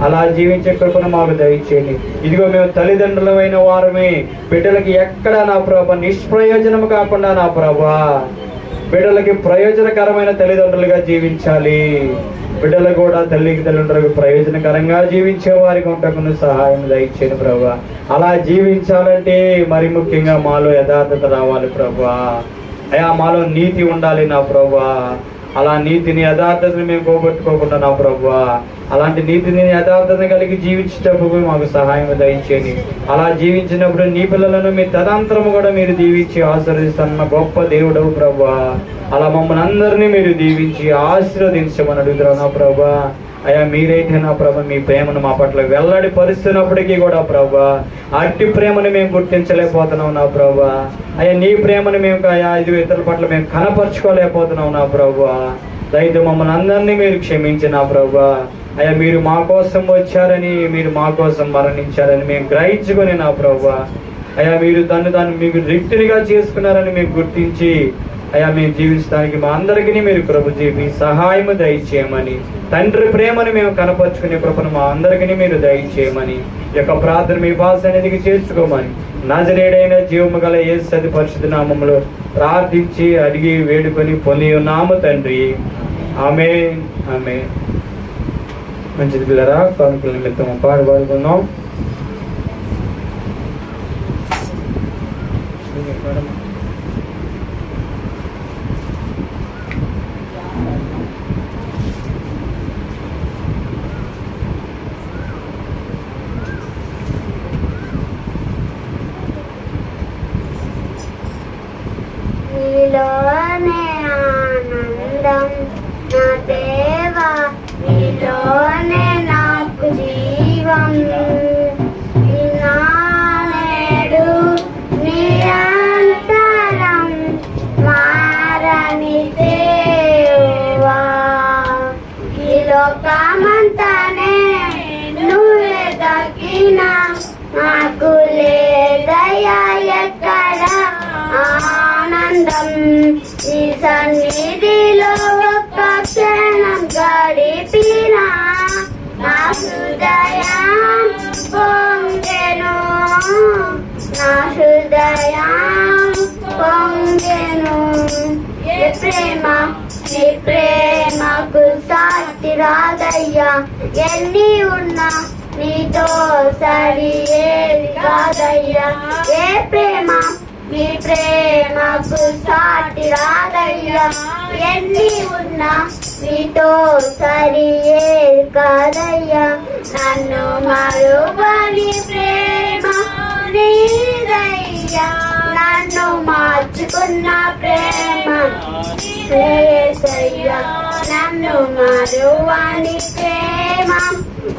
అలా జీవించే కృపను మాకు దయచేయండి. ఇదిగో మేము తల్లిదండ్రులమైన వారమే, బిడ్డలకి ఎక్కడ నా ప్రభు నిష్ప్రయోజనము కాకుండా నా ప్రభువా బిడ్డలకి ప్రయోజనకరమైన తల్లిదండ్రులుగా జీవించాలి. బిడ్డలు కూడా తల్లిదండ్రులకు ప్రయోజనకరంగా జీవించే వారికి ఉంటకును సహాయం దయచేయండి ప్రభువా. అలా జీవించాలంటే మరి ముఖ్యంగా మాలో యథార్థత రావాలి ప్రభువా. అయా మాలో నీతి ఉండాలి నా ప్రభువా. అలా నీతిని యథార్థతని మేము పోగొట్టుకోకుండా నా ప్రభువా అలాంటి నీతిని యథార్థతని కలిగి జీవించేటప్పుడు మాకు సహాయం దయచేయండి. అలా జీవించినప్పుడు నీ పిల్లలను మీ తదంతరము కూడా మీరు దీవించి ఆశీర్వదిస్తున్న గొప్ప దేవుడవు ప్రభువా. అలా మమ్మల్ని అందరినీ మీరు దీవించి ఆశీర్వదించమని అడుగుతున్నావు నా ప్రభా. అయ్యా మీరైతే నా ప్రభా మీ ప్రేమను మా పట్ల వెల్లడి పరిస్తున్నప్పటికీ కూడా ప్రభా అట్టి ప్రేమను మేము గుర్తించలేకపోతున్నాం నా ప్రభా. అయ్యా నీ ప్రేమను మేము అయ్యా ఇతరుల పట్ల మేము కనపరుచుకోలేకపోతున్నాం నా ప్రభా. దయతో మమ్మల్ని అందరినీ మీరు క్షమించి నా ప్రభా. అయ్యా మీరు మా కోసం వచ్చారని, మీరు మా కోసం మరణించారని మేము గ్రహించుకొని నా ప్రభా. అయ్యా మీరు దాన్ని మీకు రిక్తునిగా చేసుకున్నారని మేము గుర్తించి అయ్యా మేము జీవించడానికి మా అందరికీ మీరు కృప చేసి సహాయము దయచేయమని, తండ్రి ప్రేమను మేము కనపరుచుకునే కృపను మా అందరికీ మీరు దయచేయమని, ఈ యొక్క ప్రార్థన మీ భాష అనేది చేర్చుకోమని నజరేడైన జీవము గల యేసు అతి పరిశుద్ధ నామములో ప్రార్థించి అడిగి వేడుకొని పొంది ఉన్నాము తండ్రి. ఆమేన్ ఆమేన్. మంచిది పిల్లరా, కానుకల నిమిత్తం పాడుకుందాం. నీలోనే ఆనందం నా దేవా, నీలోనే నాకు జీవం, నానేడు నిరంతరం మారని దేవా. ఈ లోకమంతానే నువ్వే దక్కినా నాకు లేదయ్యా ఎక్కడ ఆనందం. ఈ సన్నిధిలో ఒక్క క్షణం గడిపినా నా హృదయం పొంగెను, నా హృదయం పొంగెను. ఏ ప్రేమ నీ ప్రేమకు సాటి రాదయ్యా, ఎన్ని ఉన్నా నీతో సరి ఏది కాదయ్యా. ఏ ప్రేమ నీ ప్రేమకు సాటి రాదయ్యా, ఎన్ని ఉన్నా నీతో సరి ఏది కాదయ్యా. నన్ను మరువని ప్రేమ నీదయ్యా, నన్ను మార్చుకున్న ప్రేమ యేసయ్యా. నన్ను మరువని ప్రేమ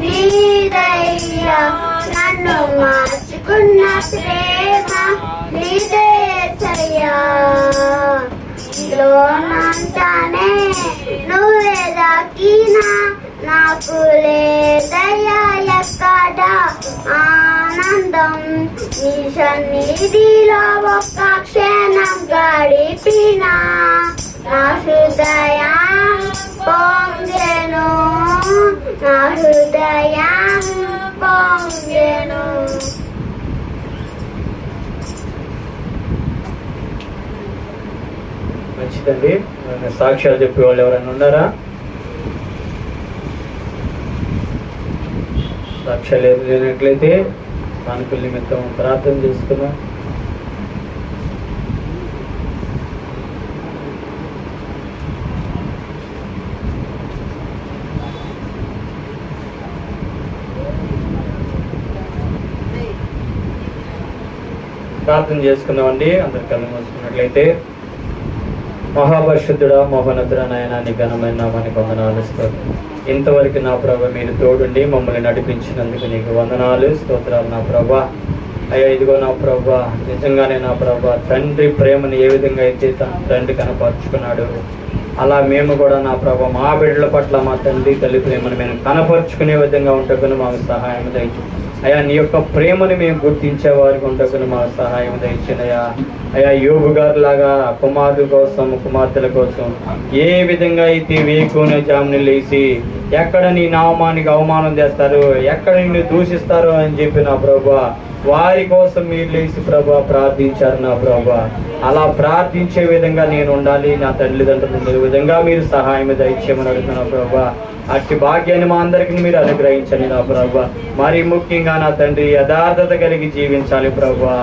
నీదయ్యా, నన్ను మార్చుకున్న ప్రేమ నీదయ్యా. లోనంతానే నువ్వే దాకినా నాకు లేదయ్యా ఎక్కడ ఆనందం. నీ సన్నిధిలో ఒక్క క్షణం గడిపినా నా హృదయం పొంగెను, నా హృదయం పొంగెను. మంచిదండి. సాక్ష్యాలు చెప్పేవాళ్ళు ఎవరైనా ఉన్నారా? సాక్ష్యాలు లేనట్లయితే కానుకల నిమిత్తం ప్రార్థన చేసుకున్నాం. ప్రార్థన చేసుకున్నామండి. అందరి కళ్ళు మూసుకున్నట్లయితే, మహాపరిశుద్ధుడా మహోన్నతుడా నాయన నీ ఘనమైన నామానికి వందనాలు స్తోత్రం. ఇంతవరకు నా ప్రభ మీరు తోడుండి మమ్మల్ని నడిపించినందుకు నీకు వందనాలు స్తోత్రాలు నా ప్రభా. అయ్యా ఇదిగో నా ప్రభా, నిజంగానే నా ప్రభా తండ్రి ప్రేమను ఏ విధంగా అయితే తండ్రి కనపరుచుకున్నాడు, అలా మేము కూడా నా ప్రభా మా బిడ్డల పట్ల మా తండ్రి తల్లి ప్రేమను మేము కనపరుచుకునే విధంగా ఉంటకుని మాకు సహాయం దయచు. అయ్యా నీ యొక్క ప్రేమను మేము గుర్తించే వారికి ఉంటకుని మాకు సహాయం దయచినయా. అయ్యా యోబు గారు లాగా కుమారుల కోసం కుమార్తెల కోసం ఏ విధంగా అయితే వేకునే జాముని లేచి ఎక్కడ నీ నామానికి అవమానం చేస్తారు, ఎక్కడ నిన్ను దూషిస్తారు అని చెప్పి నా ప్రభా వారి కోసం మీరు లేచి ప్రభా ప్రార్థించారు నా ప్రభా. అలా ప్రార్థించే విధంగా నేను ఉండాలి, నా తల్లిదండ్రులు ఉండే విధంగా మీరు సహాయం దయచేయమని అడుగుతున్నా ప్రభా. అట్టి భాగ్యాన్ని మా అందరికీ మీరు అనుగ్రహించండి నా ప్రభా. మరి ముఖ్యంగా నా తండ్రి యథార్థత కలిగి జీవించాలి ప్రభా.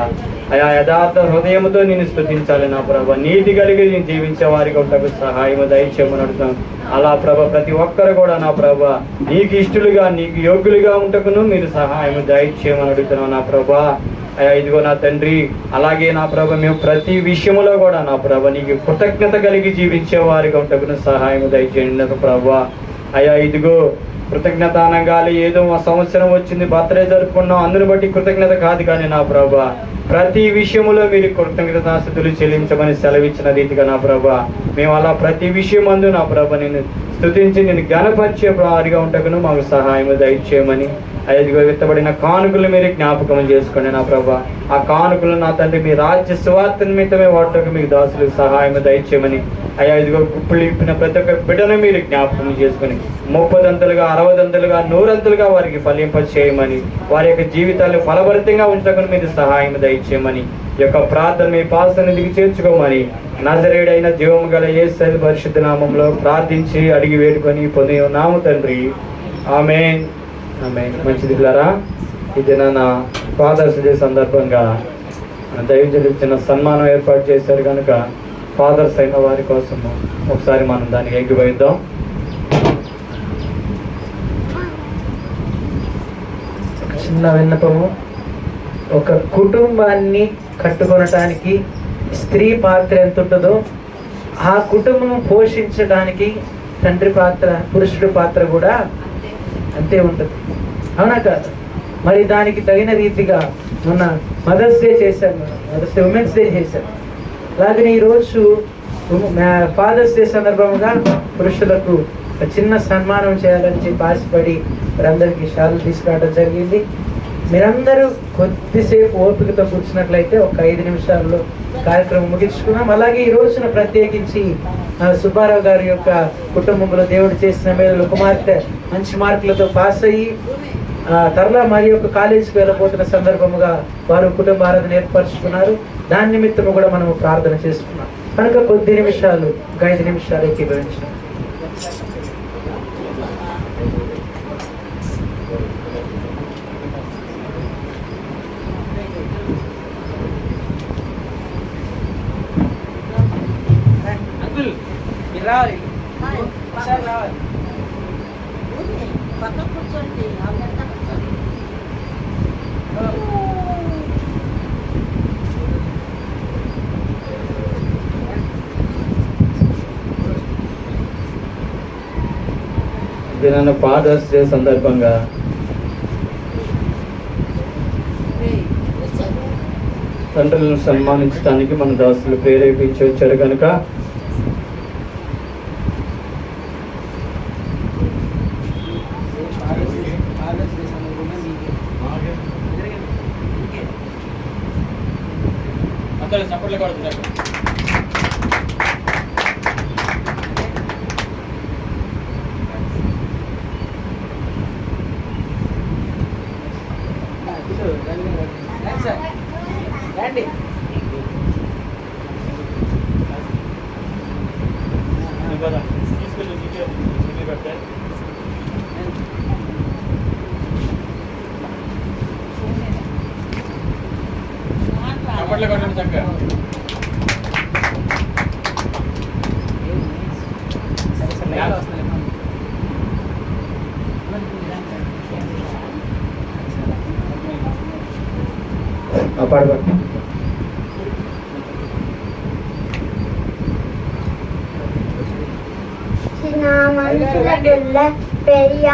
అయా యథార్థ హృదయంతో నేను స్తుతించాలి నా ప్రభా. నీతి కలిగి నేను జీవించే వారికి ఉంటకు సహాయం దయచేయమని అడుగుతాను. అలా ప్రభా ప్రతి ఒక్కరు కూడా నా ప్రభా నీకు ఇష్టలుగా నీకు యోగ్యులుగా ఉంటకును మీరు సహాయం దయచేయమని అడుగుతున్నావు నా ప్రభా. అయ్యా ఇదిగో నా తండ్రి, అలాగే నా ప్రభ మేము ప్రతి విషయంలో కూడా నా ప్రభ నీకు కృతజ్ఞత కలిగి జీవించే వారికి ఉంటకును సహాయం దయచేయండి ప్రభా. అయ్యా ఇదిగో కృతజ్ఞత అనగాలి ఏదో మా సంవత్సరం వచ్చింది బర్త్డే జరుపుకున్నాం అందుని బట్టి కృతజ్ఞత కాదు, కానీ నా ప్రభా ప్రతి విషయంలో మీరు కృతజ్ఞతాస్తుతులు చెల్లించమని సెలవిచ్చిన రీతిగా నా ప్రభా మేము అలా ప్రతి విషయం అందు నా ప్రభ నేను స్తుతించి నేను ఘనపరిచే వారిగా ఉంటకును మాకు సహాయం దయచేయమని. ఐదుగో విత్తబడిన కానుకలు మీరు జ్ఞాపకం చేసుకోండి నా ప్రభా. ఆ కానుకలు నా తండ్రి మీ రాజ్య స్వార్థ నిమిత్తమే వాటికి మీకు దాసులకు సహాయం దయచేయమని. అయ్యా ఇదిగో గుప్పులు ఇప్పిన ప్రతి ఒక్క బిడ్డను మీరు జ్ఞాపకం చేసుకుని 30 60 100 వారికి ఫలింప చేయమని, వారి యొక్క జీవితాలు ఫలభరితంగా ఉంచకుండా మీరు సహాయం దయచేయమని, ఈ యొక్క ప్రార్థన మీ పాసన్నిధికి చేర్చుకోమని నజరేయుడైన జీవము గల యేసు పరిశుద్ధ నామంలో ప్రార్థించి అడిగి వేడుకొని పొంది ఉన్నాము తండ్రి. ఆమేన్. ఆమేన్. మంచిది పిల్లరా, ఇది నా ఫాదర్స్ డే సందర్భంగా దైవజనులు చిన్న సన్మానం ఏర్పాటు చేశారు కనుక ఫాదర్స్ అయిన వారి కోసం ఒకసారి మనం దానికి ఎగ్గిపోయిద్దాం. చిన్న విన్నపము, ఒక కుటుంబాన్ని కట్టుకొనటానికి స్త్రీ పాత్ర ఎంత ఉంటుందో ఆ కుటుంబం పోషించడానికి తండ్రి పాత్ర పురుషుడి పాత్ర కూడా అంతే ఉంటుంది. అవునా కాదు? మరి దానికి తగిన రీతిగా మొన్న మదర్స్ డే చేశారు, మదర్స్ డే ఉమెన్స్ డే చేశారు. అలాగే ఈరోజు ఫాదర్స్ డే సందర్భంగా పురుషులకు ఒక చిన్న సన్మానం చేయాలని చెప్పి ఆశపడి మీరందరికీ షాలు తీసుకురావడం జరిగింది. మీరందరూ కొద్దిసేపు ఓపికతో కూర్చున్నట్లయితే ఒక 5 నిమిషాల్లో కార్యక్రమం ముగించుకున్నాం. అలాగే ఈ రోజున ప్రత్యేకించి సుబ్బారావు గారి యొక్క కుటుంబంలో దేవుడు చేసిన మేలు, కుమార్తె మంచి మార్కులతో పాస్ అయ్యి తర్లా మరి యొక్క కాలేజీకి వెళ్ళబోతున్న సందర్భముగా వారు కుటుంబ ఆరాధన ఏర్పరచుకున్నారు. దాని నిమిత్తము కూడా మనము ప్రార్థన చేసుకున్నాం కనుక కొద్ది నిమిషాలు, ఒక 5 నిమిషాలు ఏకీభవించాం. రావాలి రావాలి ఇది నన్ను ఫాదర్స్ డే సందర్భంగా తండ్రులను సన్మానించడానికి మన దాసులు ప్రేరేపించి వచ్చారు కనుక చప్పట్లు కొడుతున్నారు. రండి చప్పట్లు కొట్టండి చక్కగా. పాడబడి சின்ன மனசுல பெரிய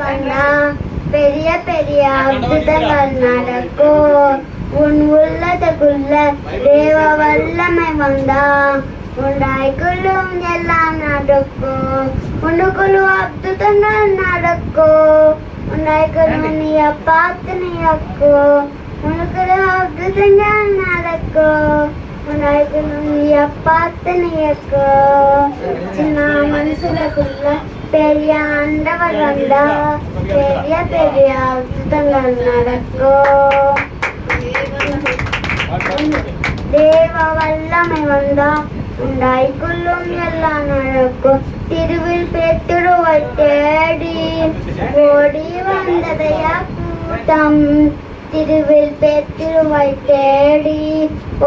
வந்தா பெரிய பெரிய அற்புதங்கள் நடக்கும் உன் உள்ளத்துக்குள்ள தேவ வல்லமை வந்தா உண்டாய்க்குள்ளும் எல்லாம் நடக்கும் உனக்குள்ள அற்புதங்கள் நடக்கும் உண்டாய்க்குள்ளும் நீ பார்த்து நீக்கும் உனக்குள்ள அற்புதங்கள் நடக்கும் உண்டாய்க்குள்ளும் நீ பார்த்து நீக்கும் சின்ன மனசுலக்குள்ள பெரிய ஆண்டவர் வந்தா பெரிய பெரிய அற்புதங்கள் நடக்கும் தேவ வல்லமை வந்தா உண்டாய்க்குள்ளும் எல்லாம் நடக்கும் திருவில் பேத்துருவை தேடி ஓடி வந்ததையா கூட்டம் திருவில் பேத்துருவை தேடி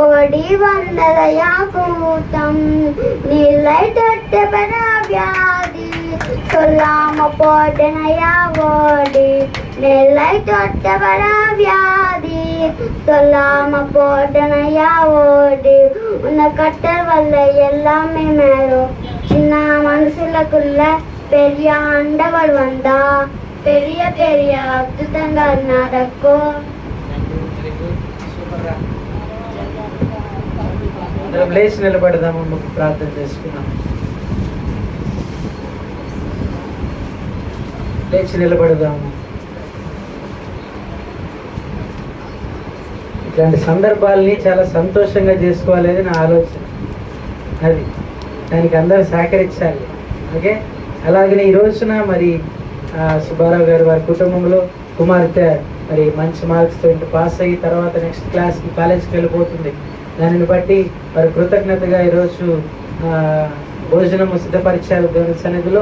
ஓடி வந்ததையா கூட்டம் நிலை தொட்டு பெற வியாதி சொல்லாம போட்டனையா ஓடி நிலை தொட்டு பெற வியாதி சொல்லாம போட்டனையா ஓடி உன்னை கட்டல் வல்ல எல்லாமே மேலும் சின்ன மனசுலக்குள்ள பெரிய ஆண்டவர் வந்தா பெரிய பெரிய அற்புதங்கள் நடக்கும். లేచి నిలబడదాము, ప్రార్థన చేసుకున్నాం. లేచి నిలబడదాము. ఇట్లాంటి సందర్భాలని చాలా సంతోషంగా చేసుకోవాలనేది నా ఆలోచన. అది దానికి అందరూ సహకరించాలి. ఓకే, అలాగనే ఈ రోజున మరి సుబ్బారావు గారు వారి కుటుంబంలో కుమార్తె మరి మంచి మార్క్స్తో ఇంటి పాస్ అయ్యి తర్వాత నెక్స్ట్ క్లాస్కి కాలేజ్కి వెళ్ళిపోతుంది. దానిని బట్టి వారి కృతజ్ఞతగా ఈరోజు భోజనము సిద్ధపరిచారు దేవుని సన్నిధిలో.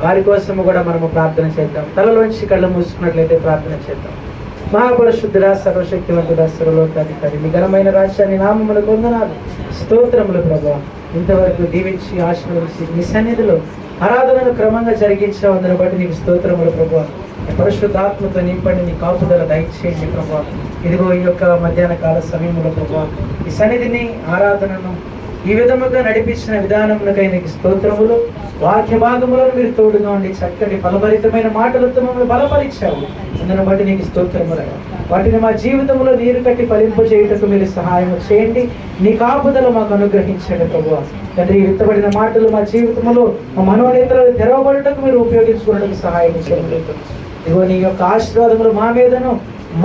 వారి కోసము కూడా మనము ప్రార్థన చేద్దాం. తలలోంచి కళ్ళు మూసుకున్నట్లయితే ప్రార్థన చేద్దాం. మహాపరిశుద్ధుడా, సర్వశక్తివంతుడా, సర్వలోకాధికారి, మీ ఘనమైన రాజ్యాన్ని నామములకు వందనాలు, స్తోత్రములు ప్రభువా. ఇంతవరకు దీవించి ఆశీర్వదించి మీ సన్నిధిలో ఆరాధనను క్రమంగా జరిగించావు. అందుని బట్టి నీకు స్తోత్రములు ప్రభువా. పరిశుద్ధాత్మతో నింపండి, నీ కాపుదల దయచేయండి ప్రభువా. ఇదిగో ఈ యొక్క మధ్యాహ్న కాల సమయంలో ప్రభువా ఈ సన్నిధిని ఆరాధనను ఈ విధముగా నడిపించిన విధానమునకై నీకు స్తోత్రములు. వాక్య భాగములను మీరు తోడుగా ఉండి చక్కటి ఫలభరితమైన మాటలతో మమ్మల్ని బలపరిచావు. అందుని బట్టి నీకు స్తోత్రములయ్యా. వాటిని మా జీవితంలో నీరు కట్టి ఫలింపజేయుటకు మీరు సహాయం చేయండి. నీ కాపుదల మాకు అనుగ్రహించండి ప్రభువా. తండ్రి, విత్తబడిన మాటలు మా జీవితంలో మా మనోనేతలు తెరవబడుటకు మీరు ఉపయోగించుకోవడానికి సహాయం చేయండి. ఇదిగో నీ యొక్క ఆశీర్వాదములు మా మీదను,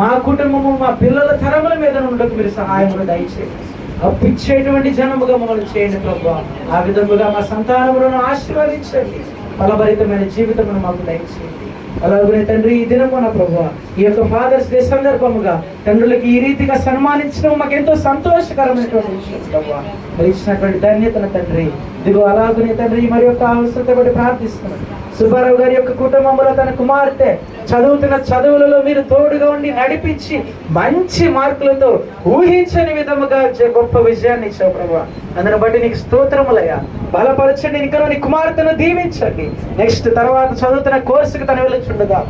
మా కుటుంబము, మా పిల్లల తరముల మీద ఉండకు మీరు సహాయములు దయచేయండి. అప్పిచ్చేటువంటి జనముగా మమ్మల్ని చేయండి ప్రభువా. ఆ విధముగా మా సంతానములను ఆశీర్వదించండి. ఫలభరితమైన జీవితమును మాకు దయచేయండి. అలాగనే తండ్రి, ఈ దినమున ప్రభువా ఈ యొక్క ఫాదర్స్ డే సందర్భముగా తండ్రులకి ఈ రీతిగా సన్మానించడం మాకు ఎంతో సంతోషకరమైనటువంటి విషయం ప్రభువా. మరి ఇచ్చినటువంటి ధన్యతను తండ్రి, ఇదిగో అలాగనే తండ్రి మరి యొక్క అవసరత బట్టి ప్రార్థిస్తున్నాను. సుబ్బారావు గారి యొక్క కుటుంబంలో తన కుమార్తె చదువుతున్న చదువులలో మీరు తోడుగా ఉండి నడిపించి మంచి మార్కులతో ఊహించని విధముగా గొప్ప విజయాన్ని ఇచ్చావు ప్రభువా. అందుని బట్టి నీకు స్తోత్రములయ్యా. బలపరచండి, ఇంకా నీ కుమార్తెను దీవించండి. నెక్స్ట్ తర్వాత చదువుతున్న కోర్సుకు తను వెళ్ళుచుండగా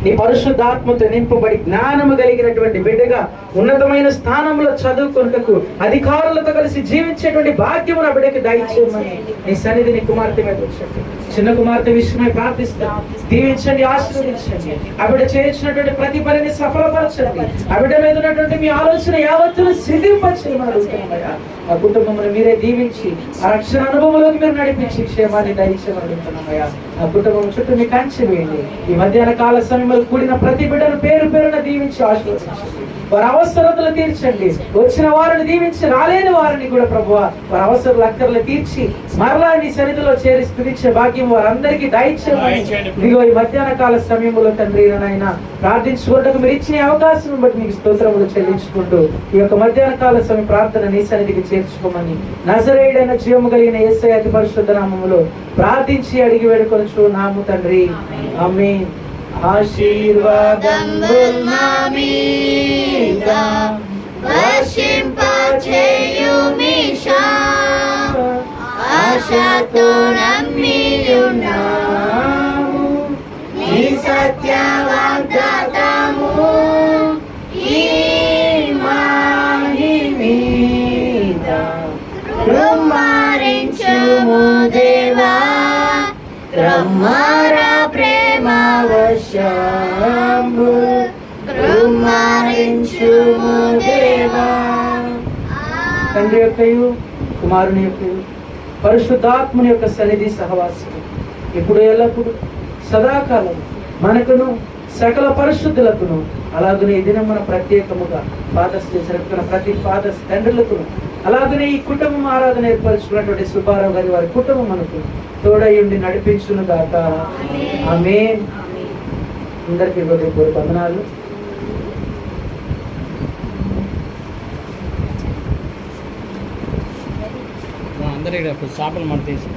నీ పరిశుద్ధాత్మతో నింపబడి జ్ఞానము కలిగినటువంటి బిడ్డగా ఉన్నతమైన స్థానంలో చదువుకొనుటకు అధికారులతో కలిసి జీవించేటువంటి భాగ్యము నా బిడ్డకి దయచేయమని నీ సన్నిధిని కుమార్తె మీద వచ్చండి. చిన్న కుమార్తె విషయమై ప్రార్థిస్తాం. దీవించండి, ఆశీర్వదించండి. ఆ బిడ్డ చేయించినటువంటి ప్రతి పనిని సఫలపరచండి. ఆ బిడ్డ మీద ఉన్నటువంటి మీ ఆలోచన యావత్తును సిద్ధింపచేయమని అడుగుతున్నామయ్యా. ఆ కుటుంబమును మీరే దీవించి ఆ రక్షణ అనుభవంలోకి మీరు నడిపించి క్షేమాన్ని దయచేయమని అడుగుతున్నామయ్యా. ఆ కుటుంబం చుట్టూ మీ కంచె వేయండి. ఈ మధ్యాహ్న కాల సమయంలో కూడిన ప్రతి బిడ్డను పేరు పేరున దీవించి ఆశీర్వదించండి. వారి అవసరతలు తీర్చండి. వచ్చిన వారిని దీవించి రాలేని వారిని కూడా ప్రభువా వారి అవసరాలు అక్కర్లు తీర్చి మరలా నీ సన్నిధిలో చేరి స్తుతించే భాగ్యం వారందరికీ దయచేయమని ఇదిగో ఈ మధ్యాహ్న కాల సమయంలో తండ్రి నాయన ప్రార్థించుకోవడానికి మీరు ఇచ్చిన అవకాశం బట్టి మీకు స్తోత్రములు చెల్లించుకుంటూ ఈ యొక్క మధ్యాహ్న కాల సమయం ప్రార్థన నీ సన్నిధికి చేర్చుకోమని నజరేయుడైన జీవము కలిగిన యేసయ్య అతి పరిశుద్ధ నామములో ప్రార్థించి అడిగి వేడుకొనుచు నాము తండ్రి, ఆమేన్. ఆశీర్వాదం వర్షింపచేయుమిషా ఆశతో నమ్మియున్నాము నీ సత్య వాగ్దానము ఈ మాని మీద కృమ్మరించుము దేవా కృమ్మర ప్రేమ వర్షము కృమ్మరించుము దేవా. తండ్రి యొక్కయు కుమారుని యొక్కయు పరిశుద్ధాత్మని యొక్క సన్నిధి సహవాసం ఇప్పుడు ఎల్లప్పుడు సదాకాలం మనకును సకల పరిశుద్ధులకును అలాగనే ఈ దినం మన ప్రత్యేకముగా ఫాదర్స్ డే జరుపుకున్న ప్రతి ఫాదర్స్ తండ్రులకును అలాగనే ఈ కుటుంబం ఆరాధన ఏర్పరచుకున్నటువంటి సుబ్బారావు గారి వారి కుటుంబం మనకు తోడయుండి నడిపించును గాక. ఆమేన్. అందరికీ హృదయపూర్వక వందనాలు. అందరూ ఇక్కడ చేపలు మన తీసి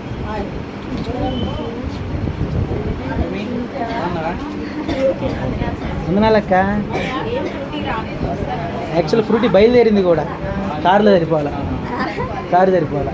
వందనాలక్క. యాక్చువల్ ఫ్రూటీ బయలుదేరింది కూడా, కారులో సరిపోవాలా, కారు సరిపోవాలా.